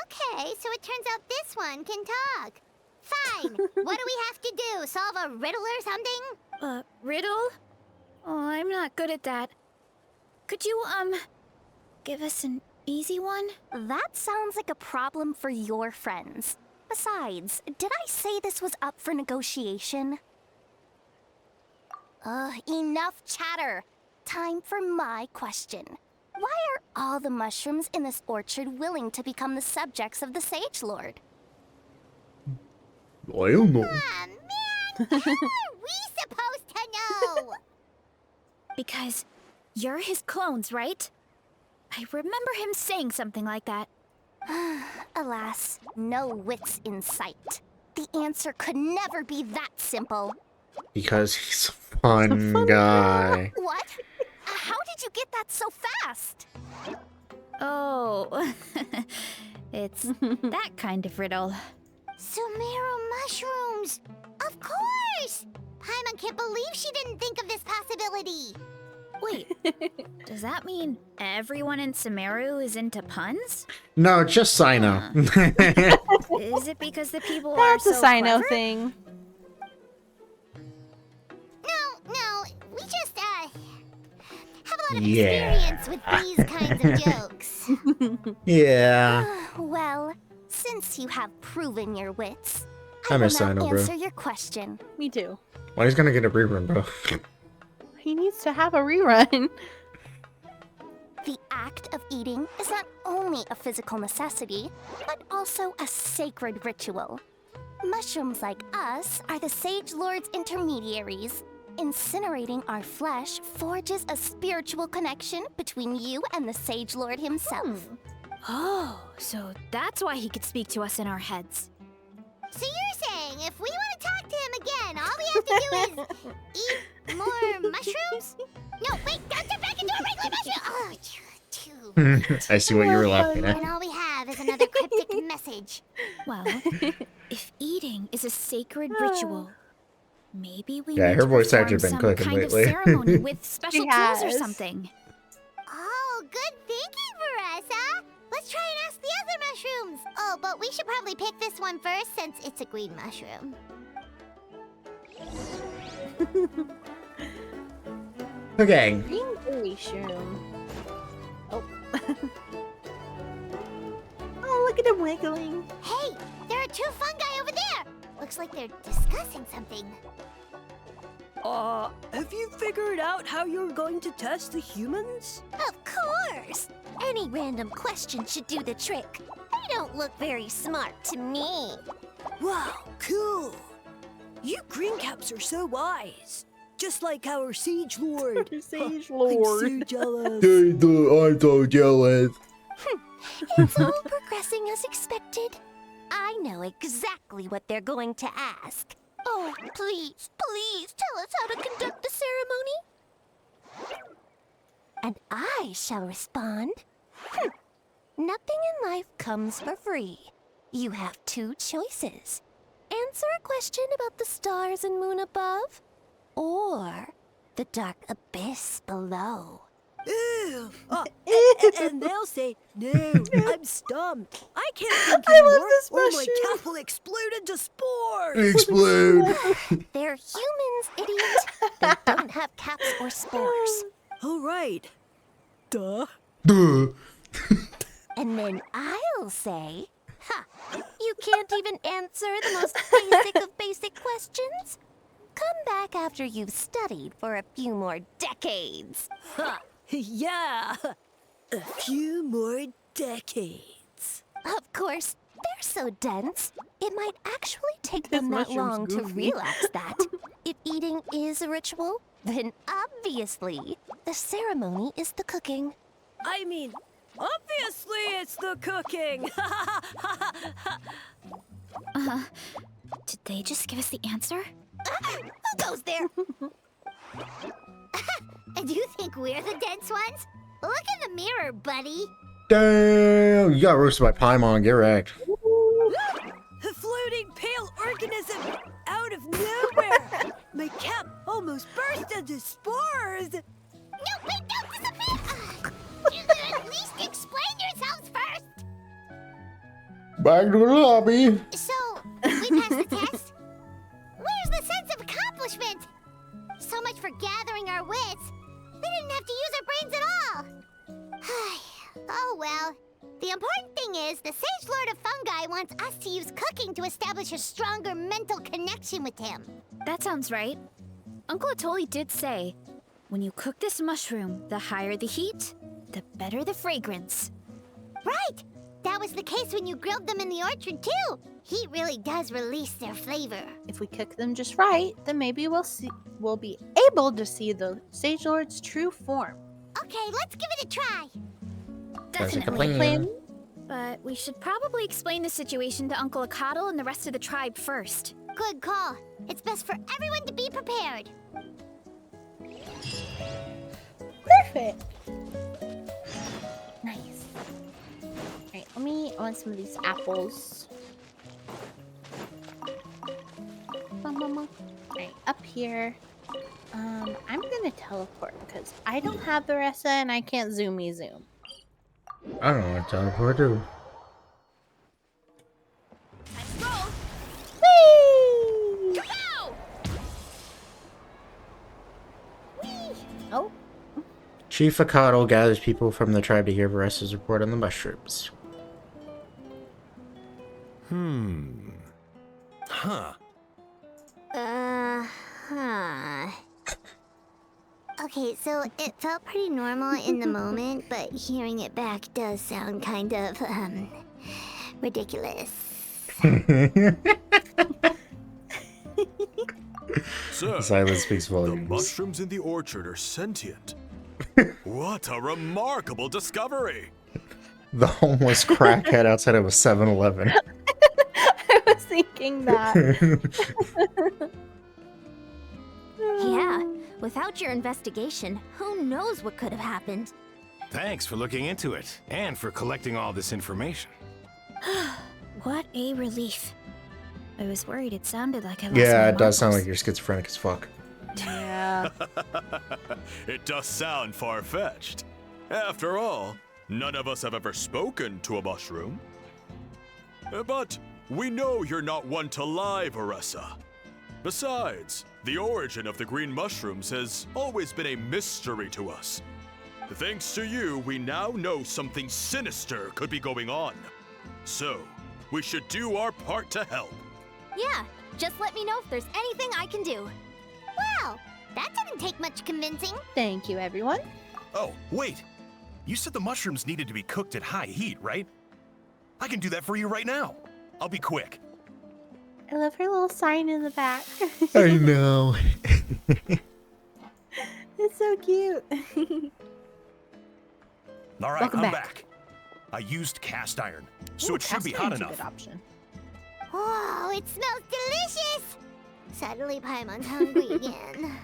Okay, so it turns out this one can talk. Fine. What do we have to do? Solve a riddle or something? Riddle? Oh, I'm not good at that. Could you, give us an easy one? That sounds like a problem for your friends. Besides, did I say this was up for negotiation? Enough chatter. Time for my question. Why are all the mushrooms in this orchard willing to become the subjects of the Sage Lord? I don't know. Ah, man! How are we supposed to know? Because you're his clones, right? I remember him saying something like that. Alas, no wits in sight. The answer could never be that simple. Because he's a fun guy. What? How did you get that so fast? Oh, it's that kind of riddle. Sumeru mushrooms! Of course! Paimon can't believe she didn't think of this possibility. Wait, does that mean everyone in Sumeru is into puns? No, just Sino. Is it because the people are That's so a Sino clever? thing. No, we just, have a lot of Yeah. experience with these kinds of jokes. Yeah. Well, since you have proven your wits, I I will miss now Sino, bro. answer your question. Me too. Well, he's gonna get a rerun, bro. He needs to have a rerun. The act of eating is not only a physical necessity, but also a sacred ritual. Mushrooms like us are the Sage Lord's intermediaries. Incinerating our flesh forges a spiritual connection between you and the Sage Lord himself. Oh, so that's why he could speak to us in our heads. So you're saying if we want to talk to him again, all we have to do is eat more mushrooms? No, wait, don't turn back into a regular mushroom! Oh, I see what you were laughing at. and all we have is another cryptic message. Well, if eating is a sacred ritual, maybe we Yeah, need her to voice perform actor's been some cooking kind lately. of ceremony with special She tools or has. something. Oh, good thinking, Varesa. Let's try and ask the other mushrooms. Oh, but we should probably pick this one first since it's a green mushroom. Okay. Green berry shroom. Oh. Oh, look at him wiggling. Hey, there are two fungi over there. Looks like they're discussing something. Have you figured out how you're going to test the humans? Of course! Any random question should do the trick. They don't look very smart to me. Wow, cool. You green caps are so wise. Just like our Sage Lord. Sage I'm Lord. so jealous. I'm so jealous. It's all progressing as expected. I know exactly what they're going to ask. Oh, please, please tell us how to conduct the ceremony. And I shall respond. Nothing in life comes for free. You have two choices. Answer a question about the stars and moon above, or the dark abyss below. Ew. And they'll say, no, I'm stumped. I can't think I love anymore, this or my mushroom. cap will explode into spores. Explode. They're humans, idiot. They don't have caps or spores. All right. Duh. Duh. And then I'll say, ha, you can't even answer the most basic of basic questions? Come back after you've studied for a few more decades. Ha! Yeah! A few more decades. Of course, they're so dense, it might actually take This them that mushroom's long to goofy. relax that. If eating is a ritual, then obviously, the ceremony is the cooking. I mean, obviously it's the cooking! Did they just give us the answer? Who goes there? And you think we're the dense ones? Look in the mirror, buddy. Damn, you got roasted by Paimon, get wrecked. A floating pale organism out of nowhere! My cap almost burst into spores! No, wait, don't disappear! You could at least explain yourselves first! Back to the lobby. So, we passed the test? Where's the sense of accomplishment? So much for gathering our wits. We didn't have to use our brains at all. Oh well. The important thing is, the Sage Lord of Fungi wants us to use cooking to establish a stronger mental connection with him. That sounds right. Uncle Atoli did say, when you cook this mushroom, the higher the heat, the better the fragrance. Right! That was the case when you grilled them in the orchard too. Heat really does release their flavor. If we cook them just right, then maybe we'll be able to see the Sage Lord's true form. Okay, let's give it a try. Definitely. Plan? But we should probably explain the situation to Uncle Akadal and the rest of the tribe first. Good call. It's best for everyone to be prepared. Perfect. Nice. Alright, I want some of these apples. Alright, up here. I'm gonna teleport because I don't have Varesa and I can't zoomy zoom. I don't know what to teleport to. Let's go! Whee! Kapow! Oh, Chief Akadal gathers people from the tribe to hear Varesa's report on the mushrooms. Huh. Huh. Okay, so it felt pretty normal in the moment, but hearing it back does sound kind of, ridiculous. Sir, Silence speaks the volumes. mushrooms in the orchard are sentient. What a remarkable discovery! The homeless crackhead outside of a 7-Eleven. I was thinking that. Yeah, without your investigation, who knows what could have happened? Thanks for looking into it, and for collecting all this information. What a relief. I was worried it sounded like I lost Yeah, my it does sound marbles. like you're schizophrenic as fuck. Yeah. It does sound far-fetched. After all, none of us have ever spoken to a mushroom. But we know you're not one to lie, Varesa. Besides, the origin of the green mushrooms has always been a mystery to us. Thanks to you, we now know something sinister could be going on. So, we should do our part to help. Yeah, just let me know if there's anything I can do. Wow, that didn't take much convincing. Thank you, everyone. Oh, wait. You said the mushrooms needed to be cooked at high heat, right? I can do that for you right now. I'll be quick. I love her little sign in the back. I know. It's so cute. All right, Welcome I'm back. back. I used cast iron, so Ooh, it should be cast hot iron's a enough. good option. Whoa, it smells delicious! Suddenly Paimon's hungry again.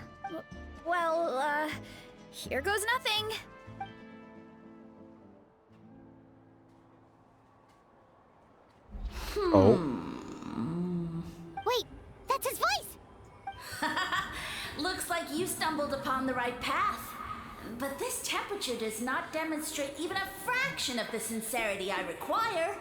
Well, here goes nothing. Oh. Wait, that's his voice! Looks like you stumbled upon the right path. But this temperature does not demonstrate even a fraction of the sincerity I require.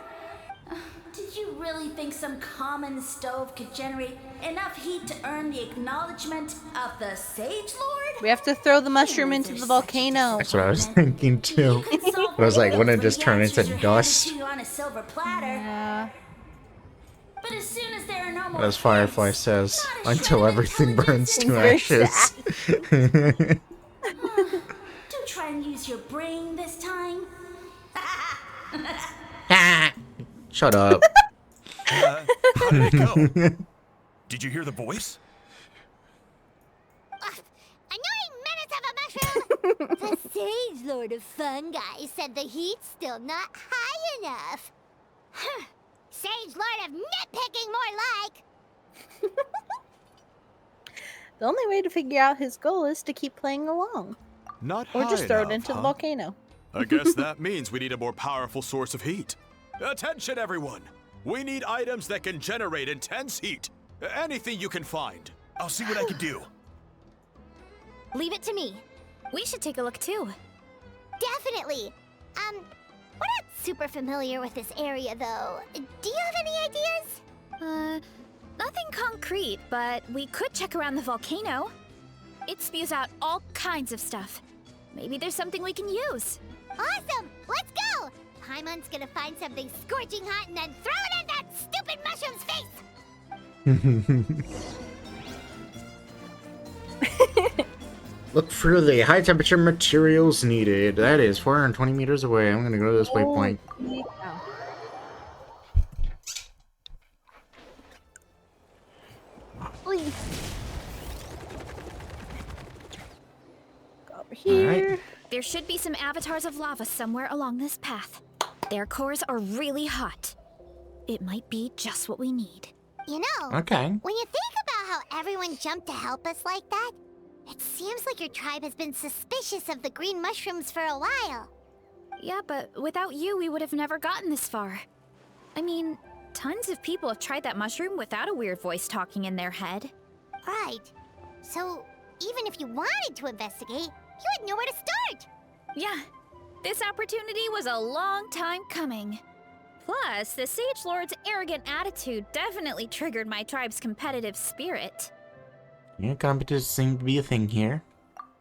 Did you really think some common stove could generate enough heat to earn the acknowledgement of the Sage Lord? We have to throw the mushroom into the volcano. That's what I was thinking too. But I was like, wouldn't it just turn into dust? On a silver platter. Yeah. But as soon as there are no more As Firefly heads, says, not a until shred of everything burns intelligence. to Very ashes. Do try and use your brain this time. Shut up. How did it go? Did you hear the voice? Annoying menace of a mushroom! The Sage Lord of Fungi said the heat's still not high enough. Sage Lord of nitpicking, more like! The only way to figure out his goal is to keep playing along. Not Or high just throw it enough, into the huh? volcano. I guess that means we need a more powerful source of heat. Attention, everyone! We need items that can generate intense heat. Anything you can find. I'll see what I can do. Leave it to me. We should take a look too. Definitely. We're not super familiar with this area, though. Do you have any ideas? Nothing concrete, but we could check around the volcano. It spews out all kinds of stuff. Maybe there's something we can use. Awesome! Let's go! Paimon's gonna find something scorching hot and then throw it in that stupid mushroom's face! Look for the high temperature materials needed. That is 420 meters away. I'm gonna go to this waypoint. Holy cow. Please. Go over here. There should be some avatars of lava somewhere along this path. Their cores are really hot. It might be just what we need. You know, Okay. when you think about how everyone jumped to help us like that, it seems like your tribe has been suspicious of the green mushrooms for a while. Yeah, but without you, we would have never gotten this far. I mean, tons of people have tried that mushroom without a weird voice talking in their head. Right. So, even if you wanted to investigate, you had nowhere to start. Yeah, this opportunity was a long time coming. Plus, the Sage Lord's arrogant attitude definitely triggered my tribe's competitive spirit. Yeah, competition seems to be a thing here.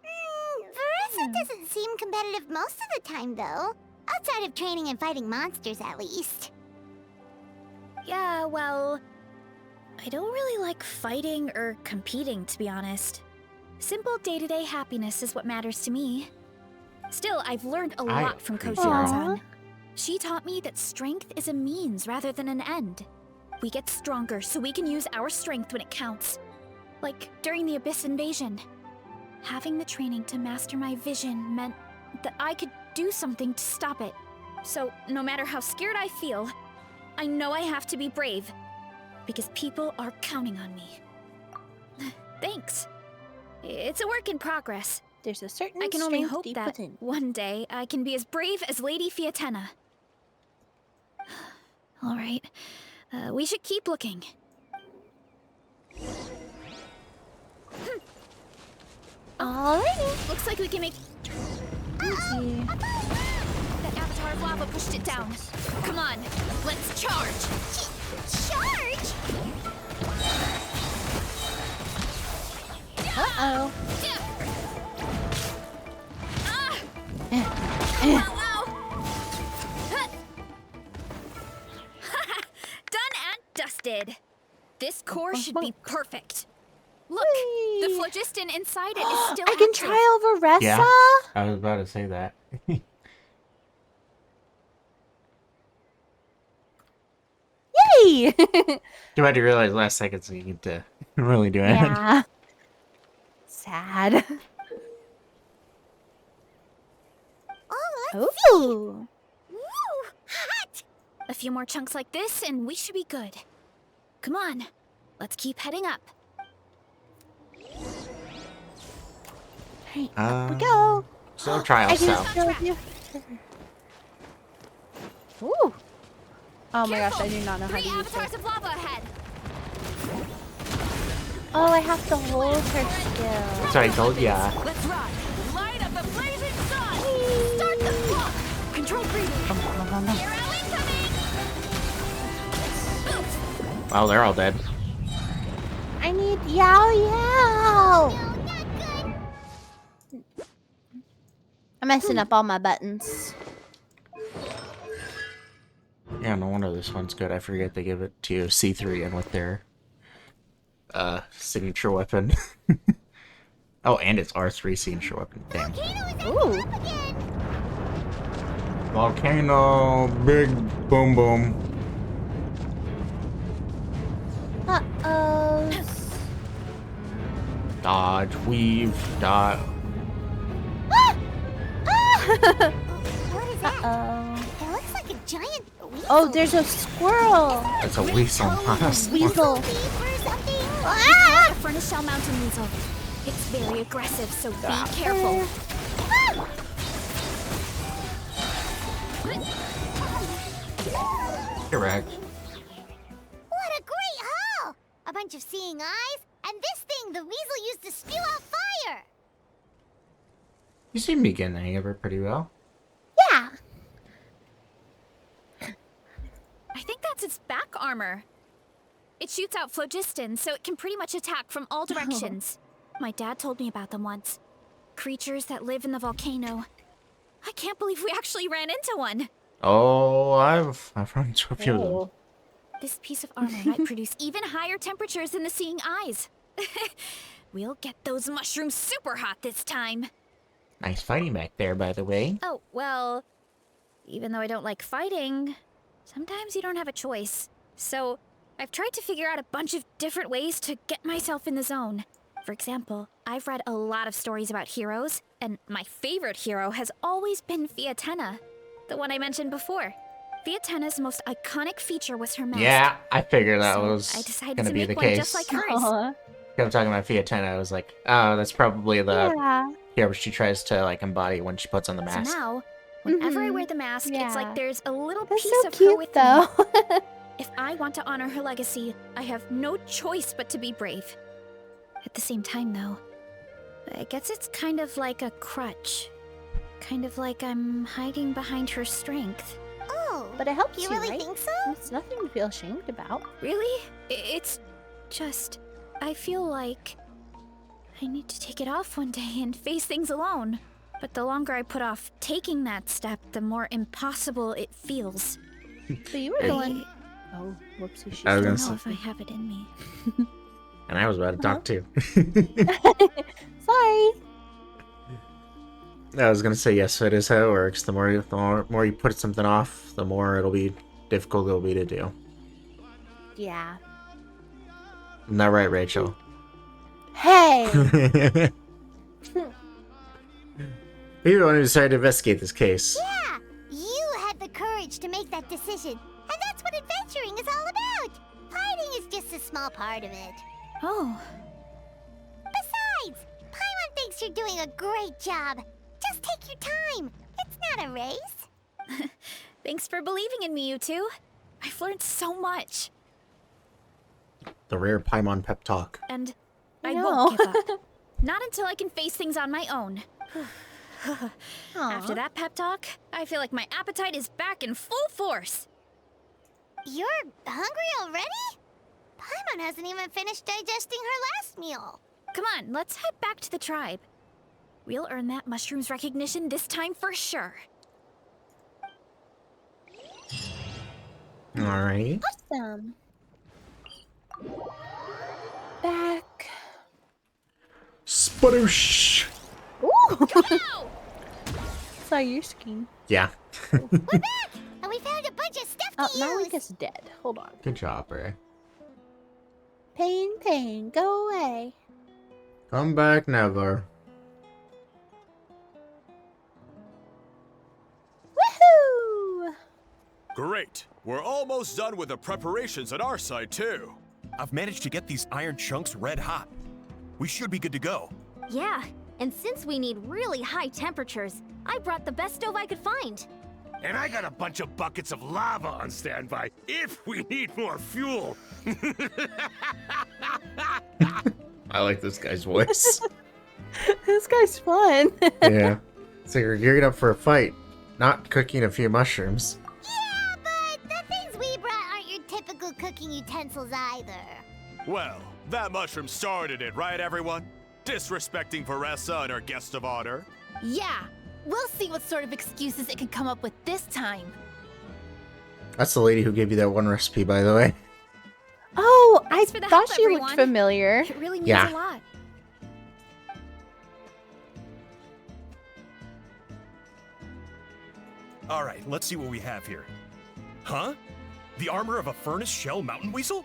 Varesa doesn't seem competitive most of the time, though. Outside of training and fighting monsters, at least. Yeah, well, I don't really like fighting or competing, to be honest. Simple day-to-day happiness is what matters to me. Still, I've learned a lot from Coach appreciate that. Yanzan. She taught me that strength is a means rather than an end. We get stronger so we can use our strength when it counts. Like during the Abyss invasion. Having the training to master my vision meant that I could do something to stop it. So, no matter how scared I feel, I know I have to be brave. Because people are counting on me. Thanks. It's a work in progress. There's a certain I can only strength hope deep that within. one day I can be as brave as Lady Fiatena. All right, we should keep looking. Alrighty. Looks like we can make... Easy. That avatar of lava pushed it down. Come on, let's charge! Charge? Uh-oh. Done and dusted. This core should be perfect. Look, the Whee! phlogiston inside it is still I can active. try over Varesa. Yeah. I was about to say that. Yay! Too bad you realized last second, so you need to really do it. Yeah. Sad. Oh, Ooh. woo! Hot! A few more chunks like this, and we should be good. Come on, let's keep heading up. Alright, up we go. So try I can also. go with you. Ooh. Oh my gosh, I do not know how to Three use avatars it. of lava ahead. Oh, I have to hold her still. That's what I told ya. Let's ride. Light up the blazing sun. Start the clock. Control breathing. Arrow incoming. Well, they're all dead. I need Yao Yao. I'm messing up all my buttons. Yeah, no wonder this one's good. I forget they give it to C3 and with their signature weapon. Oh, and it's R3 signature weapon. Damn. Ooh. Volcano, big boom boom. Uh-oh. Dodge, weave, dodge. What is that? Uh-oh. It looks like a giant weasel. Oh, there's a squirrel. That's a weasel, not a squirrel. Weasel. Thief or something? Ah! The Furnace Shell Mountain Weasel. It's very aggressive, so be careful. Correct. What a great haul! A bunch of seeing eyes, and this thing the weasel used to spew out fire! You seem to be getting the hang of it pretty well. Yeah. I think that's its back armor. It shoots out phlogiston, so it can pretty much attack from all directions. My dad told me about them once. Creatures that live in the volcano. I can't believe we actually ran into one. Oh, I've run into a few of them. Oh. This piece of armor might produce even higher temperatures than the seeing eyes. We'll get those mushrooms super hot this time. Nice fighting back there, by the way. Oh, well, even though I don't like fighting, sometimes you don't have a choice. So, I've tried to figure out a bunch of different ways to get myself in the zone. For example, I've read a lot of stories about heroes, and my favorite hero has always been Fiatenna, the one I mentioned before. Fiatenna's most iconic feature was her mask. Yeah, I figured that So was I decided gonna to be make the one case. just like hers. Aw. I'm talking about Fiatenna. I was like, oh, that's probably the Yeah. hero she tries to like embody when she puts on the So mask. now, whenever I wear Mhm. the mask, it's Yeah. like there's a little That's piece so of her cute, with though. me. If I want to honor her legacy, I have no choice but to be brave. At the same time, though, I guess it's kind of like a crutch. Kind of like I'm hiding behind her strength. Oh, But it helps you you, really right? think so? It's nothing to feel ashamed about. Really? It's just, I feel like I need to take it off one day and face things alone. But the longer I put off taking that step, the more impossible it feels. So you were going. Oh, whoopsie. She's I was I gonna don't know say- if I have it in me. And I was about to talk too. Sorry. I was gonna say yes, it is how it works. The more you put something off, the more it'll be difficult it'll be to do. Yeah. Isn't that right, Rachel? Hey. You're the one who decided to investigate this case. Yeah, you had the courage to make that decision. And that's what adventuring is all about. Fighting is just a small part of it. Oh, Besides, Paimon thinks you're doing a great job. Just take your time. It's not a race. thanks for believing in me, you two. I've learned so much. The rare Paimon pep talk. And I No. won't give up. Not until I can face things on my own. After Aw. that pep talk, I feel like my appetite is back in full force. You're hungry already? Paimon hasn't even finished digesting her last meal. Come on, let's head back to the tribe. We'll earn that mushroom's recognition this time for sure. Alright. Awesome. Back. Spadoosh! Ooh. Go! Saw your screen. Yeah. We're back, and we found a bunch of stuff Oh, to Malik use. is dead. Hold on. Good job, Ray. Pain, go away. Come back never. Woohoo! Great. We're almost done with the preparations on our side, too. I've managed to get these iron chunks red hot. We should be good to go. Yeah, and since we need really high temperatures, I brought the best stove I could find. And I got a bunch of buckets of lava on standby if we need more fuel. I like this guy's voice. This guy's fun. Yeah. So you're gearing up for a fight, not cooking a few mushrooms. Yeah, but the things we brought aren't your typical cooking utensils either. Well, that mushroom started it, right, everyone? Disrespecting Varesa and her guest of honor. Yeah, we'll see what sort of excuses it can come up with this time. That's the lady who gave you that one recipe, by the way. Oh, I Thanks for the thought help, she everyone. looked familiar. It really means Yeah. a lot. All right, let's see what we have here. Huh? The armor of a furnace shell mountain weasel?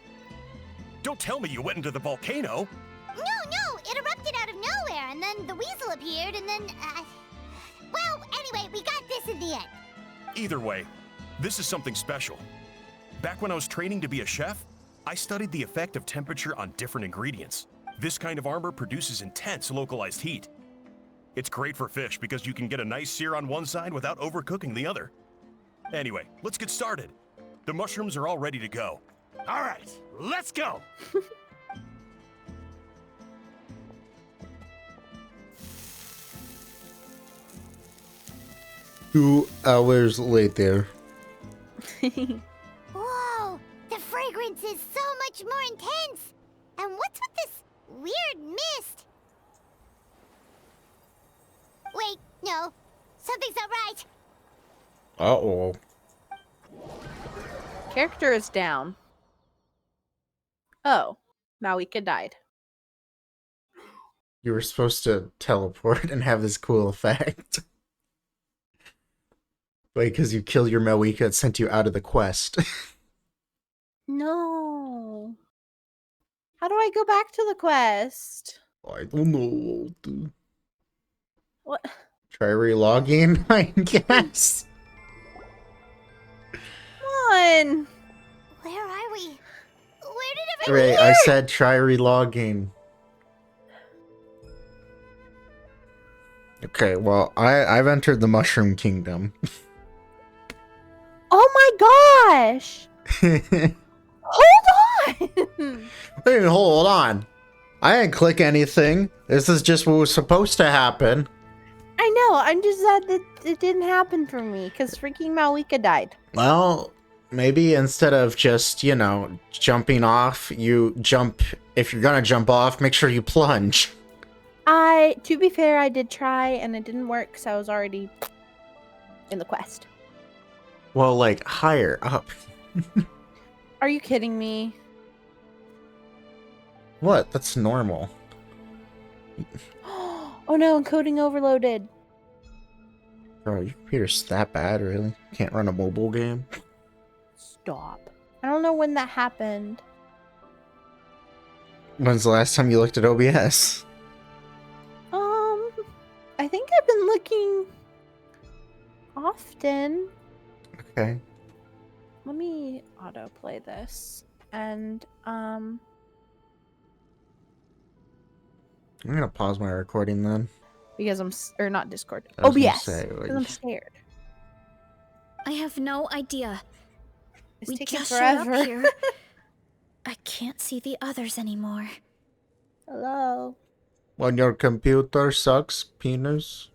Don't tell me you went into the volcano. No, it erupted out of nowhere, and then the weasel appeared, and then, well, anyway, we got this in the end. Either way, this is something special. Back when I was training to be a chef, I studied the effect of temperature on different ingredients. This kind of armor produces intense localized heat. It's great for fish because you can get a nice sear on one side without overcooking the other. Anyway, let's get started. The mushrooms are all ready to go. All right, let's go. 2 hours later. Whoa, the fragrance is so much more intense. And what's with this weird mist? Wait, no, something's not right. Uh-oh. Character is down. Oh, Malika died. You were supposed to teleport and have this cool effect. Wait, because you killed your Malika, it sent you out of the quest. No. How do I go back to the quest? I don't know. What? Try relogging, I guess. Come on. Where are we? Where did everyone Right, I said try relogging. Okay, well, I've entered the Mushroom Kingdom. Oh my gosh. Hold on. Wait, hold on. I didn't click anything. This is just what was supposed to happen. I know. I'm just sad that it didn't happen for me because freaking Malika died. Well, maybe instead of just, you know, jumping off, you jump. If you're gonna jump off, make sure you plunge. To be fair, I did try and it didn't work because I was already in the quest. Well, like, higher up. Are you kidding me? What? That's normal. Oh no, encoding overloaded. Bro, your computer's that bad, really? Can't run a mobile game? Stop. I don't know when that happened. When's the last time you looked at OBS? I think I've been looking often. Okay. Let me autoplay this. And, I'm gonna pause my recording then. because or not Discord. I was gonna OBS. say, Because like- I'm scared. I have no idea. It's We taking just showed up forever. here. I can't see the others anymore. Hello. When your computer sucks, penis.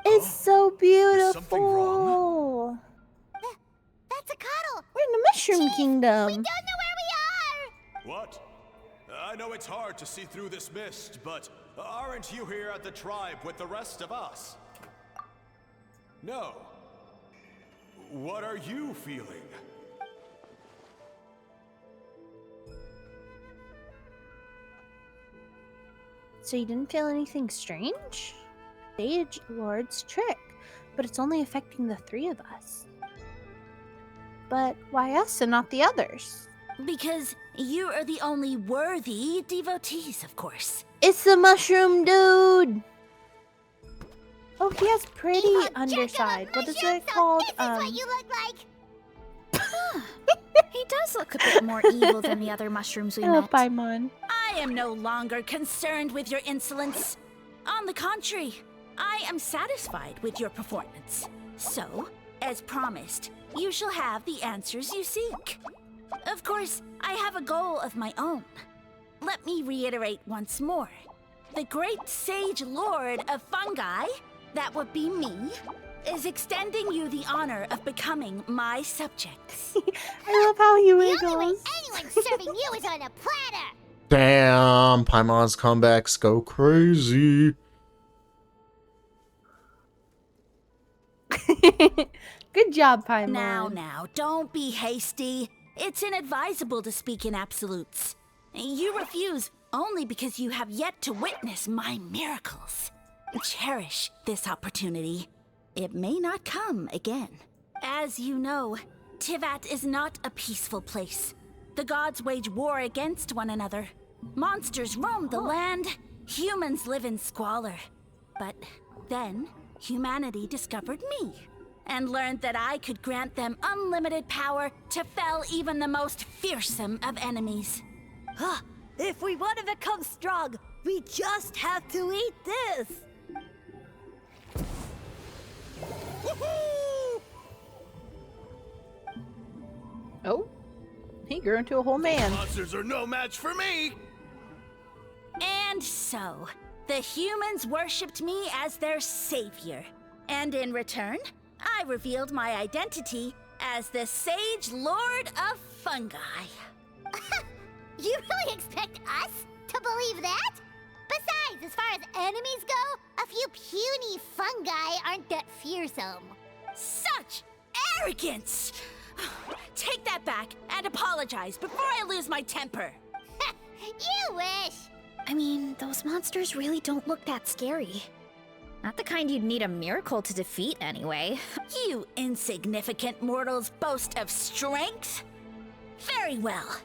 It's so beautiful. something wrong? That's a cuddle. We're in the Mushroom Kingdom. We don't know where we are. What? I know it's hard to see through this mist, but aren't you here at the tribe with the rest of us? No. What are you feeling? So you didn't feel anything strange? Sage Lord's trick, but it's only affecting the 3 of us. But why us and not the others? Because you are the only worthy devotees, of course. It's the mushroom dude! Oh, he has pretty Evil jerk of a underside. What is mushroom, it so called? This is what you look like. He does look a bit more evil than the other mushrooms we Oh, met. Paimon. I am no longer concerned with your insolence. On the contrary, I am satisfied with your performance. So, as promised, you shall have the answers you seek. Of course, I have a goal of my own. Let me reiterate once more. The great sage lord of fungi, that would be me, is extending you the honor of becoming my subjects. I love how he The only way wiggles. anyone's serving you is on a platter. Damn, Paimon's comebacks go crazy. Good job, Paimon. Now, don't be hasty. It's inadvisable to speak in absolutes. You refuse only because you have yet to witness my miracles. Cherish this opportunity. It may not come again. As you know, Tivat is not a peaceful place. The gods wage war against one another. Monsters roam the land. Humans live in squalor. But then, humanity discovered me and learned that I could grant them unlimited power to fell even the most fearsome of enemies. If we want to become strong, we just have to eat this. Oh, he grew into a whole man. Monsters are no match for me! And so, the humans worshipped me as their savior. And in return, I revealed my identity as the Sage Lord of Fungi. You really expect us to believe that? Besides, as far as enemies go, a few puny fungi aren't that fearsome. Such arrogance! Take that back and apologize before I lose my temper. You wish! I mean, those monsters really don't look that scary. Not the kind you'd need a miracle to defeat, anyway. You insignificant mortals boast of strength? Very well.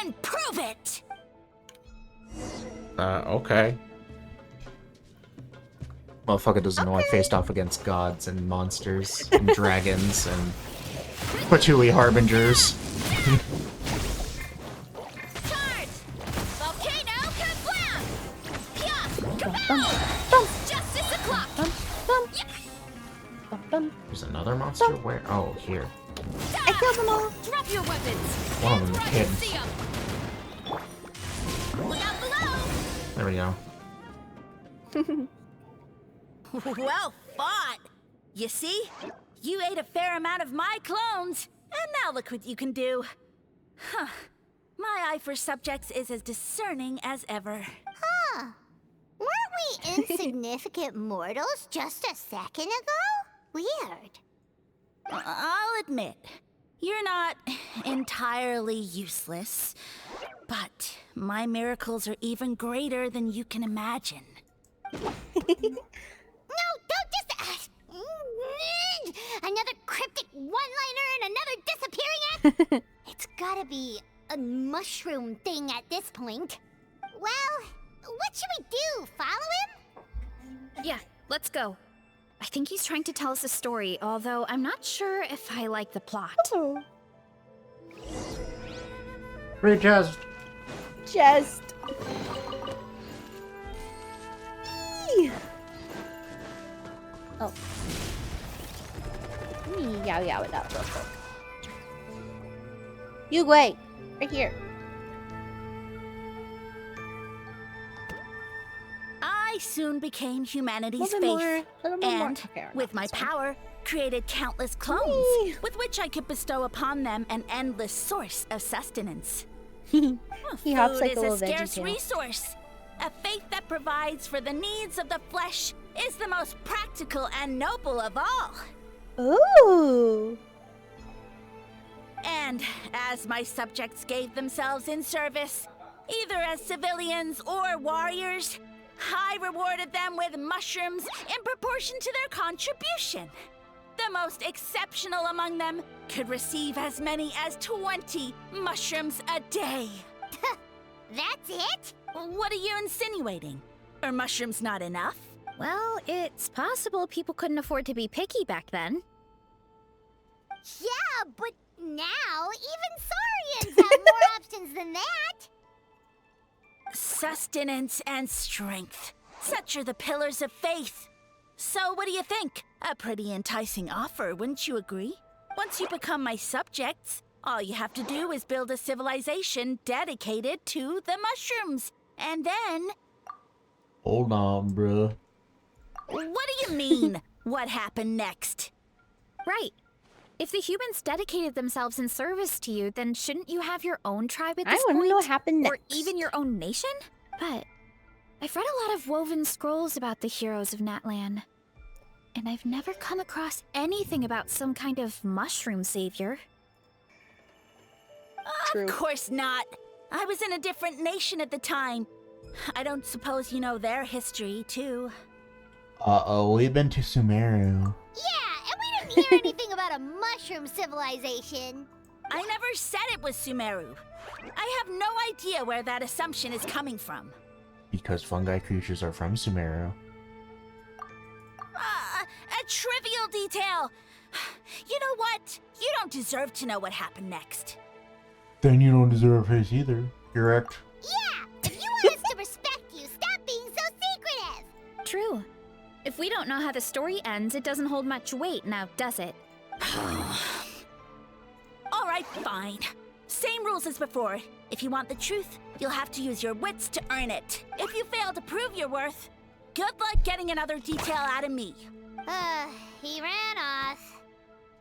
Then prove it! Okay. Motherfucker doesn't know I faced off against gods and monsters and dragons and patchouli harbingers. Charge! Volcano kablam! Pya! Kaboom! Justice o'clock! There's another monster? Where? Oh, here. I killed them all. Drop your weapons! One of them hid. See 'em. Look out below! There we go. Well fought! You see? You ate a fair amount of my clones, and now look what you can do. Huh. My eye for subjects is as discerning as ever. Huh. Weren't we insignificant mortals just a second ago? Weird. I'll admit, you're not entirely useless, but my miracles are even greater than you can imagine. No, don't just... another cryptic one-liner and another disappearing act? It's gotta be a mushroom thing at this point. Well, what should we do? Follow him? Yeah, let's go. I think he's trying to tell us a story, although I'm not sure if I like the plot. Oh. Readjust. Just. Oh. Let me yow it up real quick. You wait. Right here. I soon became humanity's Little bit faith, more, little bit more. and Okay, with my this one. power, created countless clones, Whee! with which I could bestow upon them an endless source of sustenance. He hops Food like is a little scarce veggie tail. resource. A faith that provides for the needs of the flesh is the most practical and noble of all. Ooh. And as my subjects gave themselves in service, either as civilians or warriors, I rewarded them with mushrooms in proportion to their contribution. The most exceptional among them could receive as many as 20 mushrooms a day. That's it? What are you insinuating? Are mushrooms not enough? Well, it's possible people couldn't afford to be picky back then. Yeah, but now even Saurians have more options than that. Sustenance and strength. Such are the pillars of faith. So what do you think? A pretty enticing offer, wouldn't you agree? Once you become my subjects, all you have to do is build a civilization dedicated to the mushrooms. And then... Hold on, bruh. What do you mean, what happened next? Right. If the humans dedicated themselves in service to you, then shouldn't you have your own tribe at this I want point? to know what happened next. Or even your own nation? But I've read a lot of woven scrolls about the heroes of Natlan. And I've never come across anything about some kind of mushroom savior. True. Of course not. I was in a different nation at the time. I don't suppose you know their history, too. Uh-oh, we've been to Sumeru. Yeah, and we didn't hear anything about a mushroom civilization. I never said it was Sumeru. I have no idea where that assumption is coming from. Because fungi creatures are from Sumeru. A trivial detail. You know what? You don't deserve to know what happened next. Then you don't deserve his either, correct? Yeah, if you want us to respect you, stop being so secretive. True. If we don't know how the story ends, it doesn't hold much weight now, does it? All right, fine. Same rules as before. If you want the truth, you'll have to use your wits to earn it. If you fail to prove your worth, good luck getting another detail out of me. He ran off.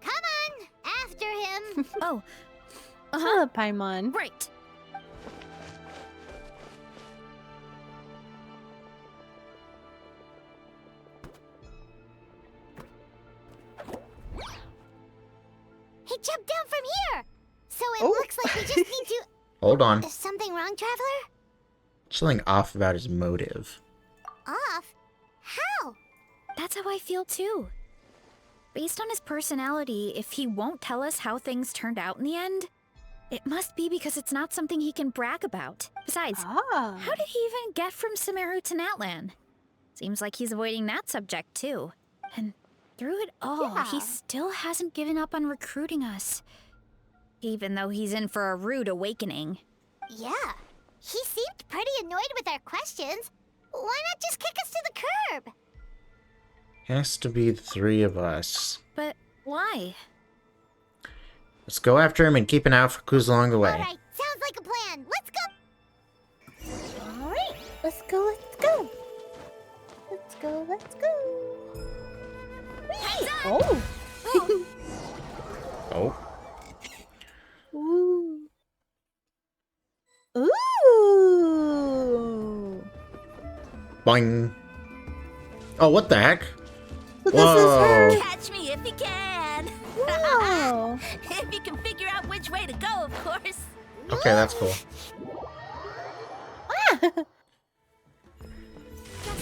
Come on, after him. Oh. Uh-huh. Paimon. Right. He jumped down from here. So it looks like we just need to... Hold on. Is something wrong, Traveler? Something off about his motive. Off? How? That's how I feel too. Based on his personality, if he won't tell us how things turned out in the end, it must be because it's not something he can brag about. Besides, how did he even get from Sumeru to Natlan? Seems like he's avoiding that subject too. And through it all, he still hasn't given up on recruiting us. Even though he's in for a rude awakening. Yeah, he seemed pretty annoyed with our questions. Why not just kick us to the curb? Has to be the three of us. But why? Let's go after him and keep an eye out for clues along the way. Alright, sounds like a plan. Let's go! Alright, let's go, let's go. Let's go, let's go. Heads up! Oh. Oh. Ooh. Ooh. Boing. Oh, what the heck? So this is her. Catch me if you can. Wow. If you can figure out which way to go, of course. Okay, that's cool.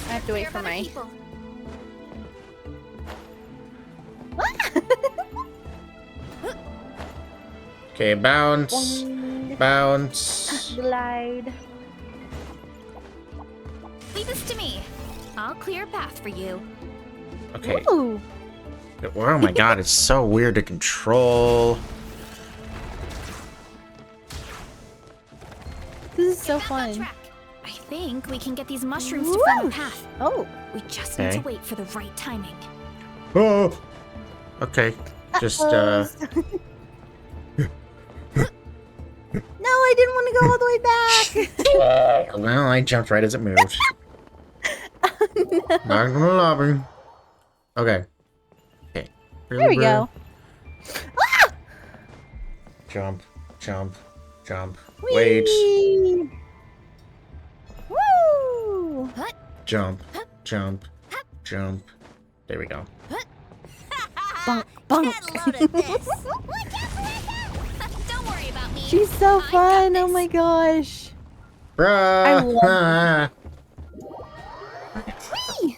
I have to wait for my... Okay, bounce. Bounce. Glide. Leave this to me. I'll clear a path for you. Okay. Ooh. Oh my god, it's so weird to control. This is so Back on fun. track. I think we can get these mushrooms to form a path. Oh. We just need Okay. to wait for the right timing. Oh. Okay. Just No, I didn't want to go all the way back. well, I jumped right as it moved. Not gonna lobby. Okay. Okay. There we go. Jump. Jump. Jump. Whee! Wait. Woo! Jump. Jump. Jump. There we go. Bunk, bunk. Get loaded this. Don't worry about me. She's so fun. Oh my gosh. Bruh. love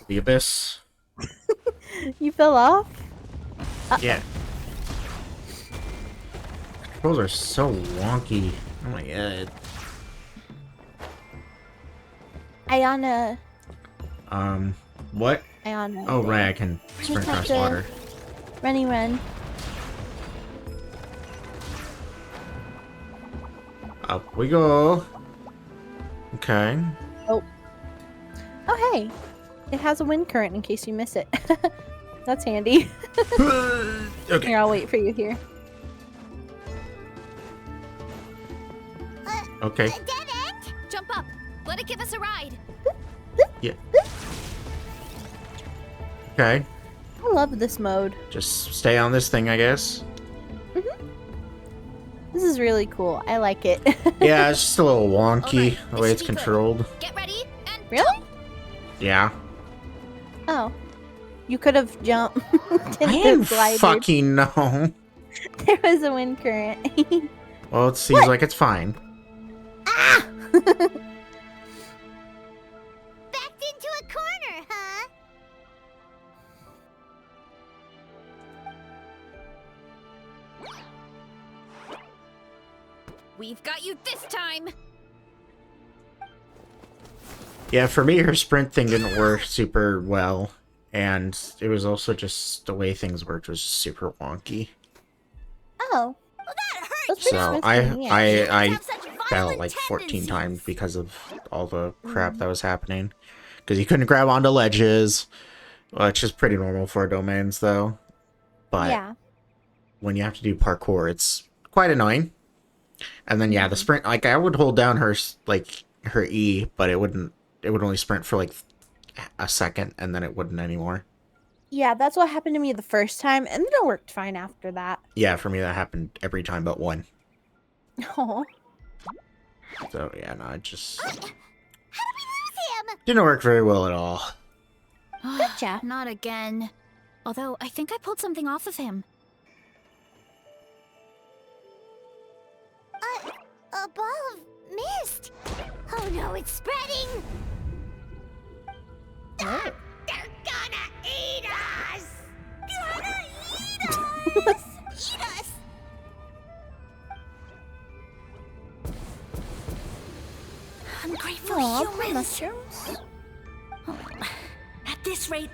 The abyss. You fell off? Yeah. Controls are so wonky. Oh my god. Ayana. What? Ayana. Oh, right, I can sprint have across to- water. Running run. Up we go. Okay. Oh, hey. It has a wind current in case you miss it. That's handy. Okay. Here, I'll wait for you here. Okay. Dead end? Jump up. Let it give us a ride. Yeah. Okay. I love this mode. Just stay on this thing, I guess. This is really cool. I like it. Yeah, it's just a little wonky Alright, the this way should it's be good. controlled. Get ready and Really? Yeah. Oh. You could have jumped. I Didn't didn't glided. fucking know. There was a wind current. Well, it seems like it's fine. Ah! Backed into a corner, huh? We've got you this time! Yeah, for me, her sprint thing didn't work super well. And it was also just the way things worked was super wonky. Oh. Well, that hurt. That's pretty So smooth for me, actually. I have such fell violent like 14 tendencies. times because of all the crap that was happening. Because you couldn't grab onto ledges, which is pretty normal for domains, though. But Yeah. when you have to do parkour, it's quite annoying. And then yeah, the sprint, like I would hold down her her E, but it would only sprint for like a second, and then it wouldn't anymore. Yeah, that's what happened to me the first time, and then it worked fine after that. Yeah, for me that happened every time but one. Oh. So yeah, no, it just How did we lose him? didn't work very well at all. Gotcha. Not again. Although, I think I pulled something off of him. A ball of mist. Oh no, it's spreading. Oh. They're gonna eat us. Gonna eat us. Eat us. Ungrateful Aw, poor humans. mushrooms. At this rate,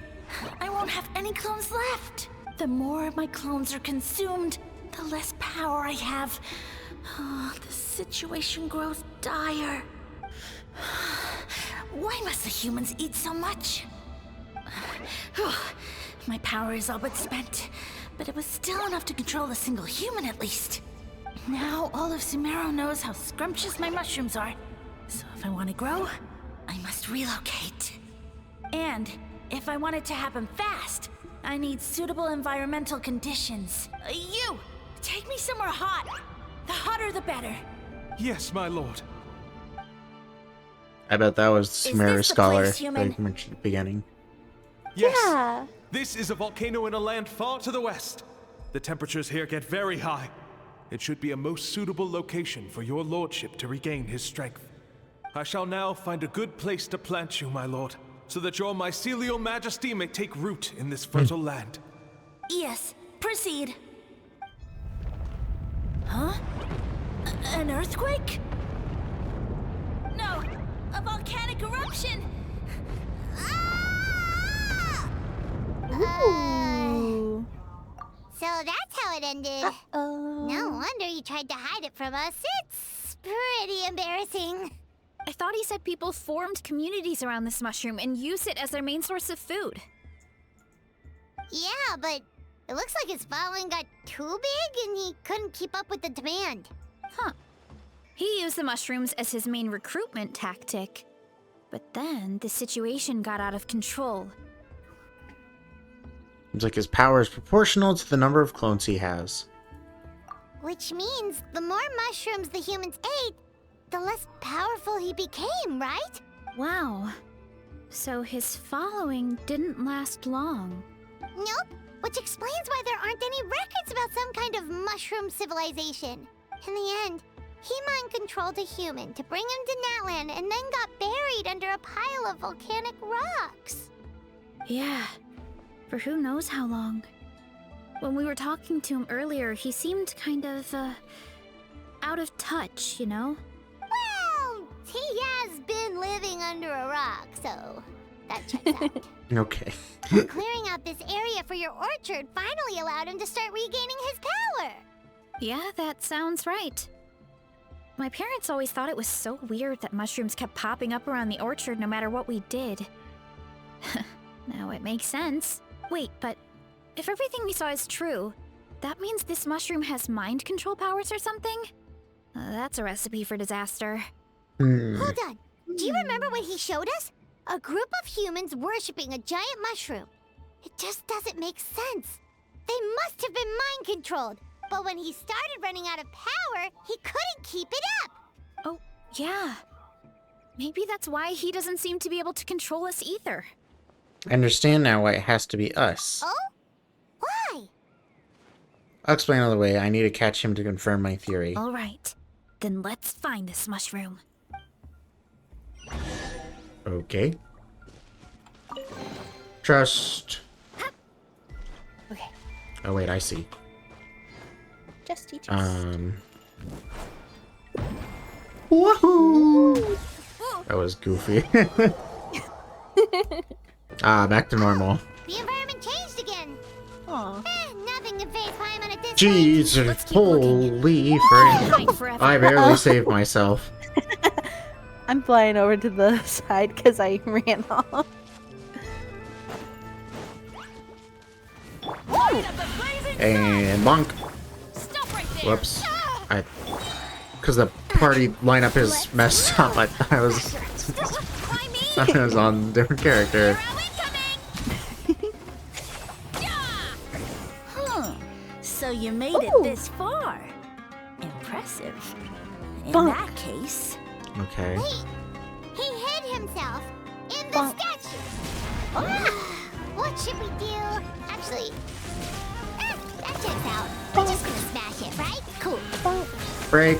I won't have any clones left. The more my clones are consumed, the less power I have. The situation grows dire. Why must the humans eat so much? My power is all but spent, but it was still enough to control a single human at least. Now all of Sumeru knows how scrumptious my mushrooms are. So if I want to grow, I must relocate. And if I want it to happen fast, I need suitable environmental conditions. You! Take me somewhere hot! The hotter the better. Yes, my lord. I bet that was this Sumeru the Scholar place, human? that you mentioned at the beginning. Yes. Yeah. This is a volcano in a land far to the west. The temperatures here get very high. It should be a most suitable location for your lordship to regain his strength. I shall now find a good place to plant you, my lord, so that your mycelial majesty may take root in this fertile land. Yes, proceed. Huh? An earthquake? No, a volcanic eruption! Ooh. So that's how it ended. Uh-oh. No wonder you tried to hide it from us. It's pretty embarrassing. I thought he said people formed communities around this mushroom and used it as their main source of food. Yeah, but it looks like his following got too big and he couldn't keep up with the demand. Huh. He used the mushrooms as his main recruitment tactic. But then the situation got out of control. Seems like his power is proportional to the number of clones he has. Which means the more mushrooms the humans ate, the less powerful he became, right? Wow. So his following didn't last long. Nope. Which explains why there aren't any records about some kind of mushroom civilization. In the end, he mind-controlled a human to bring him to Natlan and then got buried under a pile of volcanic rocks. Yeah. For who knows how long. When we were talking to him earlier, he seemed kind of, out of touch, you know? Well, he has been living under a rock, so that checks out. Okay. Clearing out this area for your orchard finally allowed him to start regaining his power. Yeah, that sounds right. My parents always thought it was so weird that mushrooms kept popping up around the orchard no matter what we did. Now it makes sense. Wait, but if everything we saw is true, that means this mushroom has mind control powers or something? That's a recipe for disaster. Hold on. Do you remember what he showed us? A group of humans worshipping a giant mushroom. It just doesn't make sense. They must have been mind-controlled. But when he started running out of power, he couldn't keep it up. Oh, yeah. Maybe that's why he doesn't seem to be able to control us either. I understand now why it has to be us. Oh? Why? I'll explain another way. I need to catch him to confirm my theory. All right, then let's find this mushroom. Okay. Trust. Okay, Oh wait, I see. just teach us. Woohoo! That was goofy. Back to normal. The environment changed again. Aw. Nothing can face why I'm on a disc. Jesus, holy frick. I barely saved myself. I'm flying over to the side because I ran off. And bonk. Whoops. Because the party lineup is messed up. I thought I was on a different character. So you made it this far. Impressive. In that case... Okay. He hid himself in the statue. What should we do? Actually, that checks out. We're just gonna smash it, right? Cool. Break.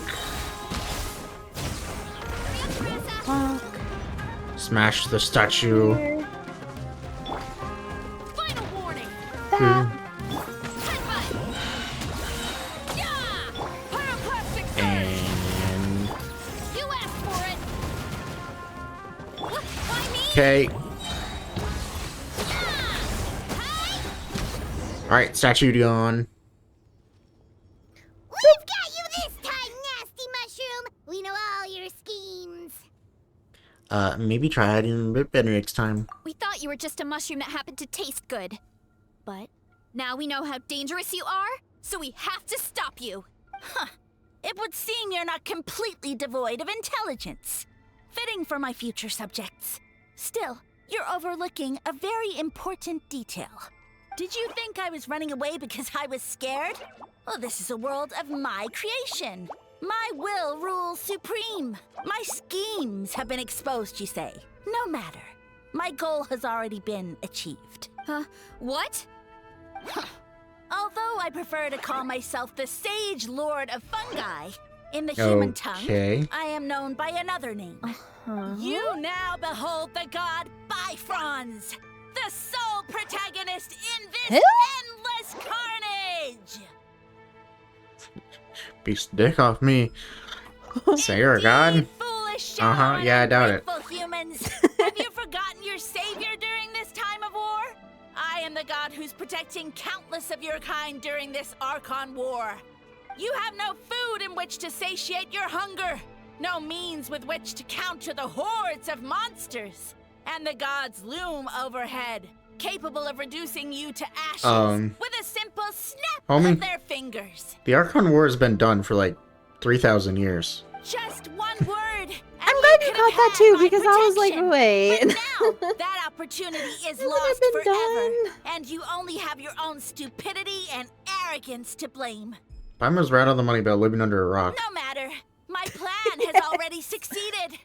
Smash the statue. Final warning. And You asked for it. Why me? okay. Alright, statue gone. We've got you this time, nasty mushroom. We know all your schemes. Maybe try it a bit better next time. We thought you were just a mushroom that happened to taste good. But now we know how dangerous you are, so we have to stop you. Huh. It would seem you're not completely devoid of intelligence. Fitting for my future subjects. Still, you're overlooking a very important detail. Did you think I was running away because I was scared? Well, this is a world of my creation. My will rules supreme. My schemes have been exposed, you say. No matter. My goal has already been achieved. What? Although I prefer to call myself the Sage Lord of Fungi, in the human tongue, I am known by another name. You now behold the god Bifrons, the sole protagonist in this endless carnage! Beast dick off me. Say you're a god? Foolish, yeah, I doubt it. Humans. Have you forgotten your savior during this time of war? I am the god who's protecting countless of your kind during this Archon war. You have no food in which to satiate your hunger, no means with which to counter the hordes of monsters, and the gods loom overhead, capable of reducing you to ashes with a simple snap of their fingers. The Archon War has been done for like 3,000 years. Just one word. I'm glad you caught that too, because I was like, wait. But now, that opportunity is lost forever, and you only have your own stupidity and arrogance to blame. Baima's right on the money about living under a rock. No matter. My plan has already succeeded.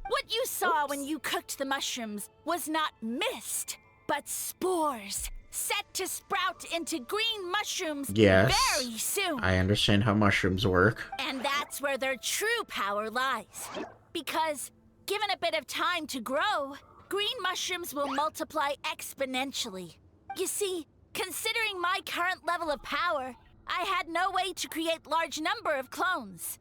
What you saw when you cooked the mushrooms was not mist, but spores, set to sprout into green mushrooms very soon. I understand how mushrooms work. And that's where their true power lies. Because, given a bit of time to grow, green mushrooms will multiply exponentially. You see, considering my current level of power, I had no way to create large number of clones.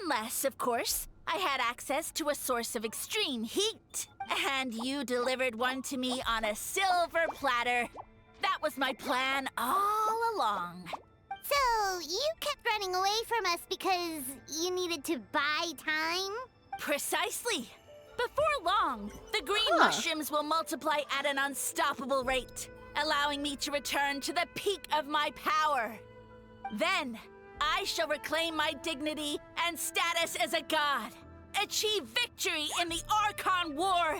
Unless, of course, I had access to a source of extreme heat. And you delivered one to me on a silver platter. That was my plan all along. So, you kept running away from us because you needed to buy time? Precisely. Before long, the green mushrooms will multiply at an unstoppable rate, allowing me to return to the peak of my power. Then, I shall reclaim my dignity and status as a god, achieve victory in the Archon War,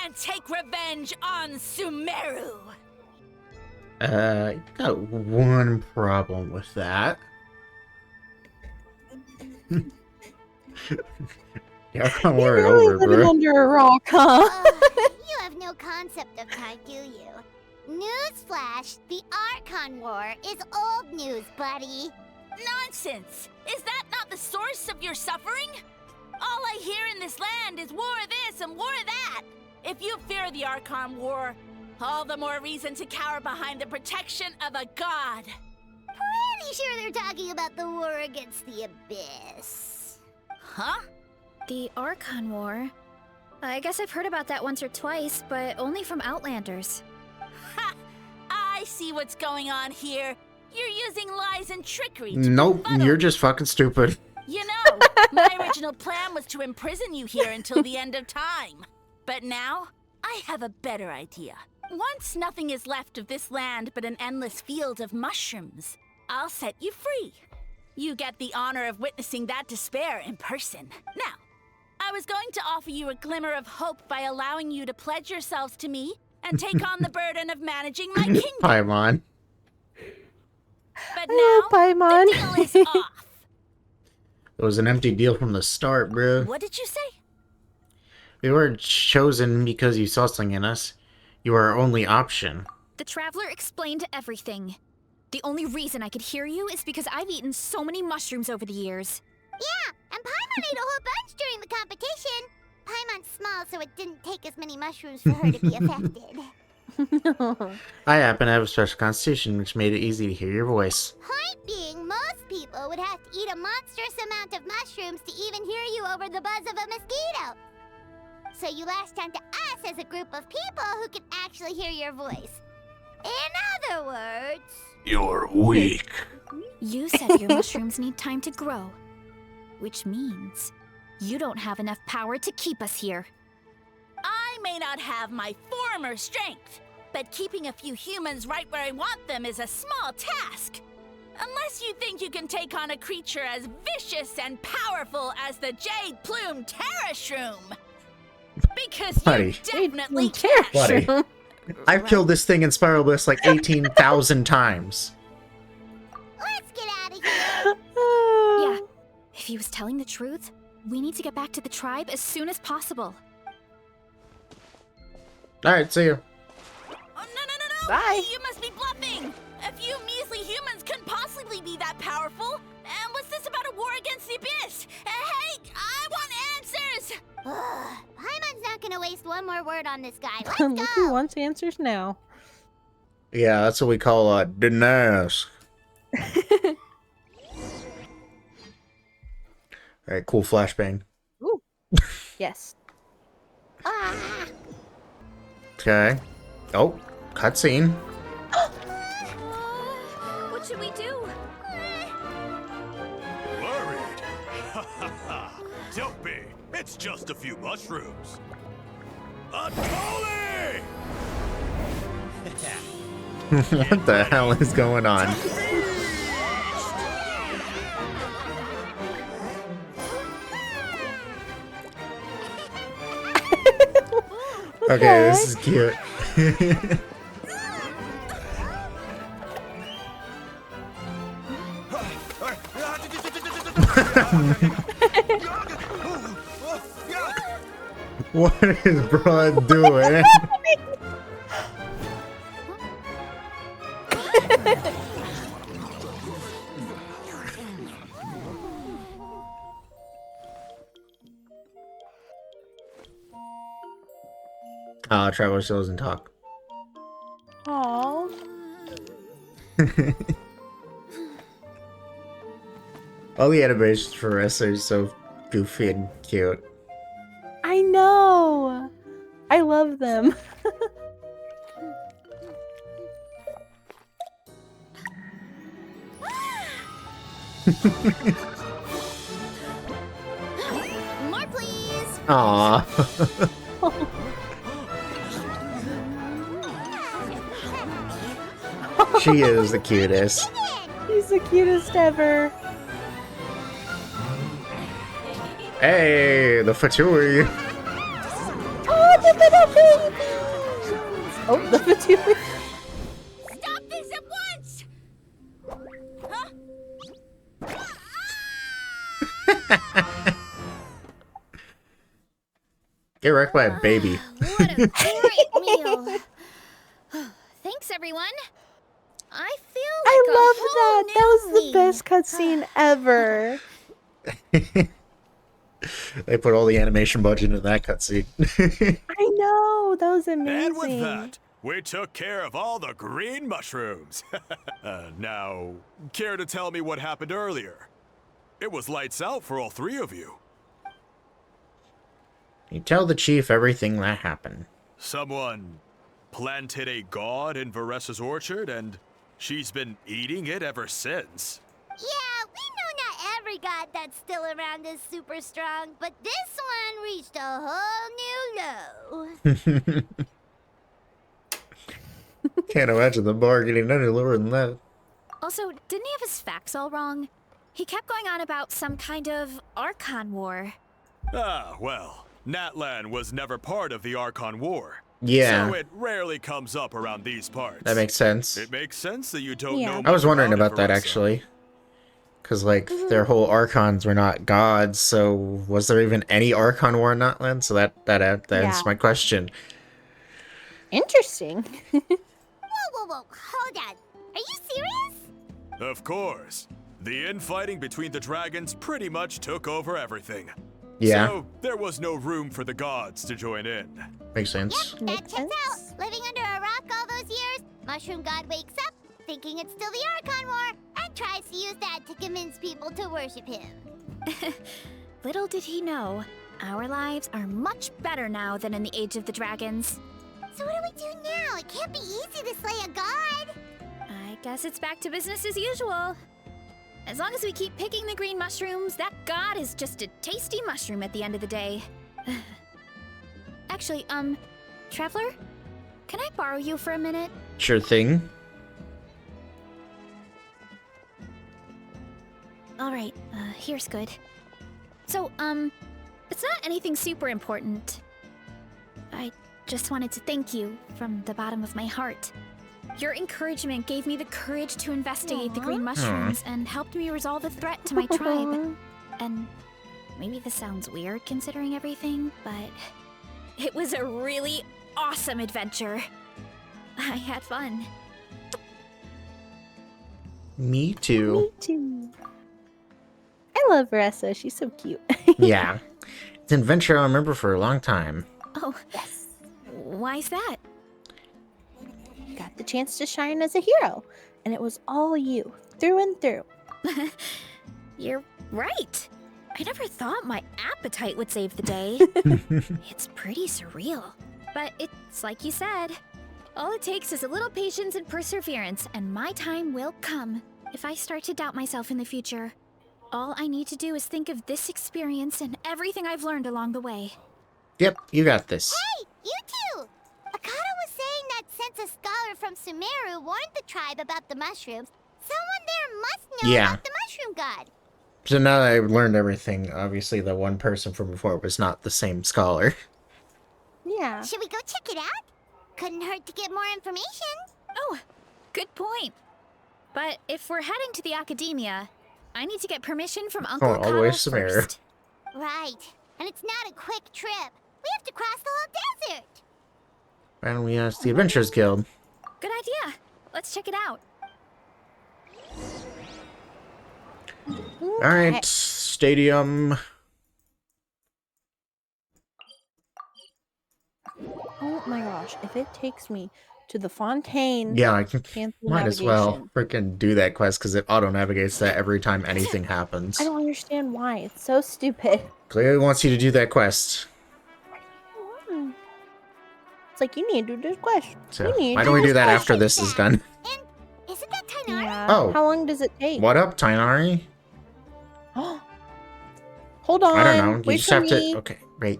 and take revenge on Sumeru. Got one problem with that. Yeah, I can't worry over, living bro. under a rock, huh? You have no concept of time, do you? Newsflash, the Archon War is old news, buddy. Nonsense! Is that not the source of your suffering? All I hear in this land is war this and war that. If you fear the Archon War, all the more reason to cower behind the protection of a god. Pretty sure they're talking about the war against the Abyss. Huh? The Archon War? I guess I've heard about that once or twice, but only from Outlanders. Ha! I see what's going on here. You're using lies and trickery to Nope, befuddle. you're just fucking stupid. You know, my original plan was to imprison you here until the end of time. But now, I have a better idea. Once nothing is left of this land but an endless field of mushrooms, I'll set you free. You get the honor of witnessing that despair in person. Now, I was going to offer you a glimmer of hope by allowing you to pledge yourselves to me and take on the burden of managing my kingdom. Paimon. But now, Paimon. the deal is off. It was an empty deal from the start, bro. What did you say? We weren't chosen because you saw something in us. You were our only option. The Traveler explained everything. The only reason I could hear you is because I've eaten so many mushrooms over the years. Yeah, and Paimon ate a whole bunch during the competition. Paimon's small, so it didn't take as many mushrooms for her to be affected. I happen to have a special constitution, which made it easy to hear your voice. Point being, most people would have to eat a monstrous amount of mushrooms to even hear you over the buzz of a mosquito. So you latched onto us as a group of people who can actually hear your voice. In other words... You're weak. You said your mushrooms need time to grow, which means you don't have enough power to keep us here. I may not have my former strength, but keeping a few humans right where I want them is a small task. Unless you think you can take on a creature as vicious and powerful as the Jade Plume Terrashroom. Because Buddy. you definitely can. Buddy. I've killed this thing in Spiral Bliss like 18,000 times. Let's get out of here! Yeah, if he was telling the truth, we need to get back to the tribe as soon as possible. Alright, see you. Oh, no! Bye. You must be bluffing! A few measly humans couldn't possibly be that powerful. And what's this about a war against the Abyss? Hey, I want answers! Paimon's not gonna waste one more word on this guy. Let's Look who go! wants answers now. Yeah, that's what we call didn't ask. Alright, cool flashbang. Ooh. Yes. Okay. Oh, cutscene. What should we do? Worried? Ha ha ha! Don't be. It's just a few mushrooms. A Tolly! What the hell is going on? Okay, this is cute. What is Broad doing? Trevor still doesn't talk. Aww. All the animations for Varesa are so goofy and cute. I know. I love them. More, please! Aww. She is the cutest. He's the cutest ever. Hey, the Fatui. Oh, the little baby! Oh, the Fatui. Stop this at once! Huh? Get wrecked by a baby. What a great meal. Thanks, everyone. I feel like I a love whole that. new That was the me. best cutscene ever. They put all the animation budget into that cutscene. I know. That was amazing. And with that, we took care of all the green mushrooms. Now, care to tell me what happened earlier? It was lights out for all three of you. You tell the chief everything that happened. Someone planted a god in Varesa's orchard, and she's been eating it ever since. Yeah, we know not every god that's still around is super strong, but this one reached a whole new low. Can't imagine the bar getting any lower than that. Also, didn't he have his facts all wrong? He kept going on about some kind of Archon War. Ah, well, Natlan was never part of the Archon War. Yeah. So it rarely comes up around these parts. That makes sense. It makes sense that you don't Yeah. know I was much wondering about about that, Varesa. actually. Because, like, their whole Archons were not gods, so was there even any Archon War in Notland? So that answers my question. Interesting. Whoa, hold on. Are you serious? Of course. The infighting between the dragons pretty much took over everything. Yeah, So there was no room for the gods to join in. makes sense. That Makes checks out. sense. Living under a rock all those years, Mushroom God wakes up, thinking it's still the Archon War, and tries to use that to convince people to worship him. Little did he know, our lives are much better now than in the Age of the Dragons. So what do we do now? It can't be easy to slay a god. I guess it's back to business as usual. As long as we keep picking the green mushrooms, that god is just a tasty mushroom at the end of the day. Actually, Traveler? Can I borrow you for a minute? Sure thing. Alright, here's good. So, it's not anything super important. I just wanted to thank you from the bottom of my heart. Your encouragement gave me the courage to investigate the green mushrooms and helped me resolve a threat to my tribe. And maybe this sounds weird considering everything, but it was a really awesome adventure. I had fun. Me too. Me too. I love Varesa. She's so cute. Yeah. It's an adventure I'll remember for a long time. Oh, Yes. why's that? Got the chance to shine as a hero, and it was all you, through and through. You're right. I never thought my appetite would save the day. It's pretty surreal. But it's like you said. All it takes is a little patience and perseverance, and my time will come. If I start to doubt myself in the future, all I need to do is think of this experience and everything I've learned along the way. Yep, you got this. Hey, you two! Akata was saying that since a scholar from Sumeru warned the tribe about the mushrooms, someone there must know Yeah. about the mushroom god. So now that I've learned everything, obviously the one person from before was not the same scholar. Yeah. Should we go check it out? Couldn't hurt to get more information. Oh, good point. But if we're heading to the academia, I need to get permission from Uncle all the way to Akata Sumeru. first. Right. And it's not a quick trip. We have to cross the whole desert. Why don't we ask the Adventurers Guild? Good idea. Let's check it out. Alright, stadium. Oh my gosh, if it takes me to the fontaine, Yeah, I can, cancel might as well navigation. freaking do that quest because it auto-navigates that every time anything happens. I don't understand why. It's so stupid. Clearly wants you to do that quest. It's like, you need to do this quest. So You need why to don't we do this that quest. after this is done? And isn't that Tainari? Yeah. Oh. How long does it take? What up, Tainari? Hold on. I don't know. You Wait just for have me. to. Okay, wait.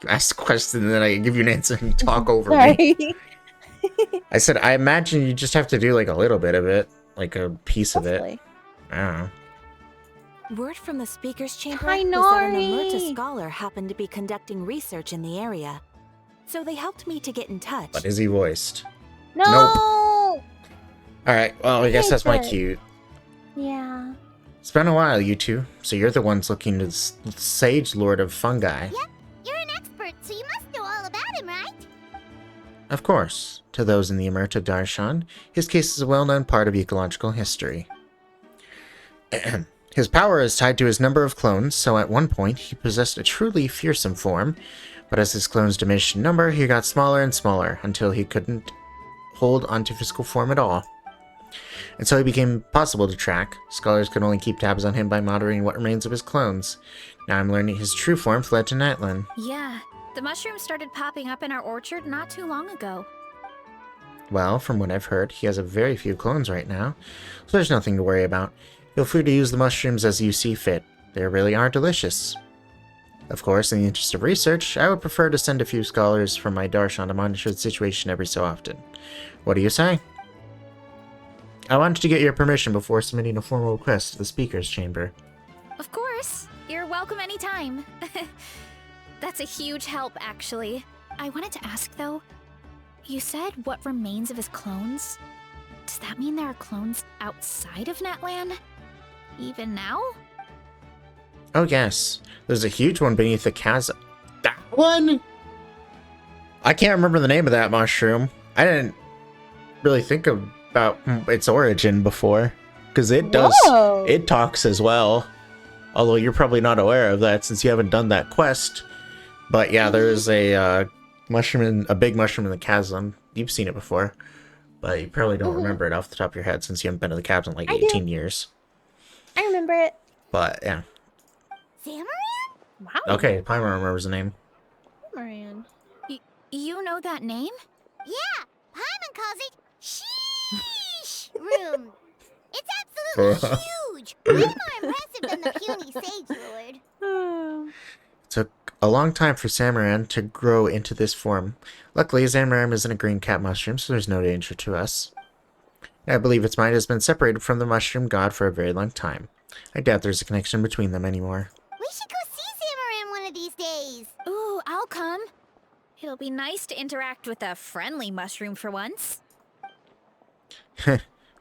You ask the question and then I give you an answer and you talk over me. Sorry. I said, I imagine you just have to do like a little bit of it, like a piece of it. Hopefully. I don't know. Word from the speaker's chamber was that an Tainari! Alerta scholar happened to be conducting research in the area. So they helped me to get in touch. But is he voiced? No. Alright, well, I guess that's my Okay, cue. Yeah. It's been a while, you two. So you're the ones looking to the Sage Lord of Fungi. Yep, you're an expert Of course, to those in the Emirate of Darshan, his case is a well-known part of ecological history. His power is tied to his number of clones, so at one point he possessed a truly fearsome form, but as his clones diminished in number, he got smaller and smaller, until he couldn't hold onto physical form at all. And so he became impossible to track. Scholars could only keep tabs on him by monitoring what remains of his clones. Now I'm learning his true form fled to Nightland. Yeah, the mushrooms started popping up in our orchard not too long ago. Well, from what I've heard, he has a very few clones right now, so there's nothing to worry about. Feel free to use the mushrooms as you see fit. They really are delicious. Of course, in the interest of research, I would prefer to send a few scholars from my Darshan to monitor the situation every so often. What do you say? I wanted to get your permission before submitting a formal request to the Speaker's Chamber. Of course. You're welcome anytime. That's a huge help, actually. I wanted to ask, though, you said what remains of his clones? Does that mean there are clones outside of Natlan? Even now? Oh yes, there's a huge one beneath the chasm. That one? I can't remember the name of that mushroom. I didn't really think about its origin before, because it does. Whoa. It talks as well. Although you're probably not aware of that since you haven't done that quest. But yeah, there's a a big mushroom in the chasm. You've seen it before, but you probably don't remember it off the top of your head since you haven't been to the chasm in like 18 years. I remember it. But yeah. Samaran? Wow. Okay, Paimon remembers the name. Moran. You know that name? Yeah, Paimon calls it Sheesh Room. It's absolutely huge. Way more impressive than the puny Sage Lord. It took a long time for Samaran to grow into this form. Luckily, Samaran isn't a green cat mushroom, so there's no danger to us. I believe its mind has been separated from the mushroom god for a very long time. I doubt there's a connection between them anymore. We should go see Samaran one of these days. Ooh, I'll come. It'll be nice to interact with a friendly mushroom for once.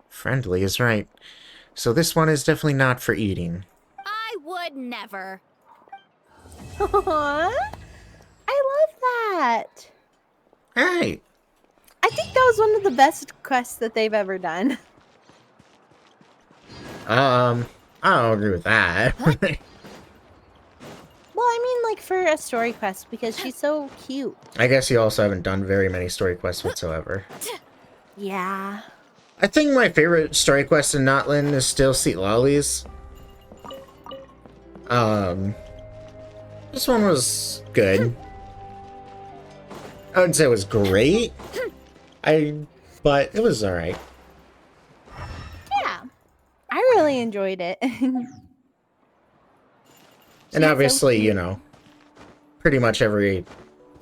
Friendly is right. So this one is definitely not for eating. I would never. Aww. I love that. Hey! I think that was one of the best quests that they've ever done. I don't agree with that. Well, I mean, like, for a story quest, because she's so cute. I guess you also haven't done very many story quests whatsoever. Yeah. I think my favorite story quest in Notland is still Seat Lollies. This one was good. I wouldn't say it was great. But it was alright. Yeah. I really enjoyed it. And obviously, you know, pretty much every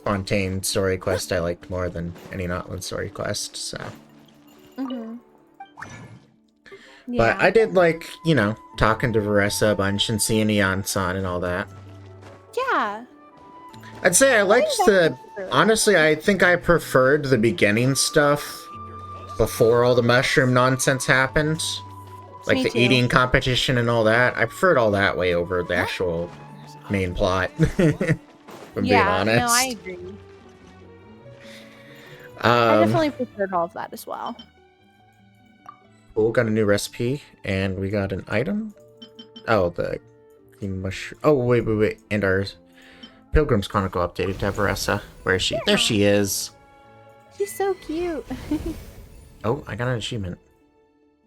Fontaine story quest I liked more than any Notland story quest, so. Mm-hmm. But I did like, you know, talking to Varesa a bunch and seeing Ian-san and all that. Yeah. I'd say I liked honestly, I think I preferred the beginning stuff before all the mushroom nonsense happened. Like the eating competition and all that. I preferred all that way over the actual main plot. If I'm being honest. No, I agree. I definitely preferred all of that as well. Cool, got a new recipe, and we got an item. Oh, the green mushroom. Oh, wait. And our Pilgrim's Chronicle updated to Varesa. Where is she? There she is. She's so cute. Oh, I got an achievement.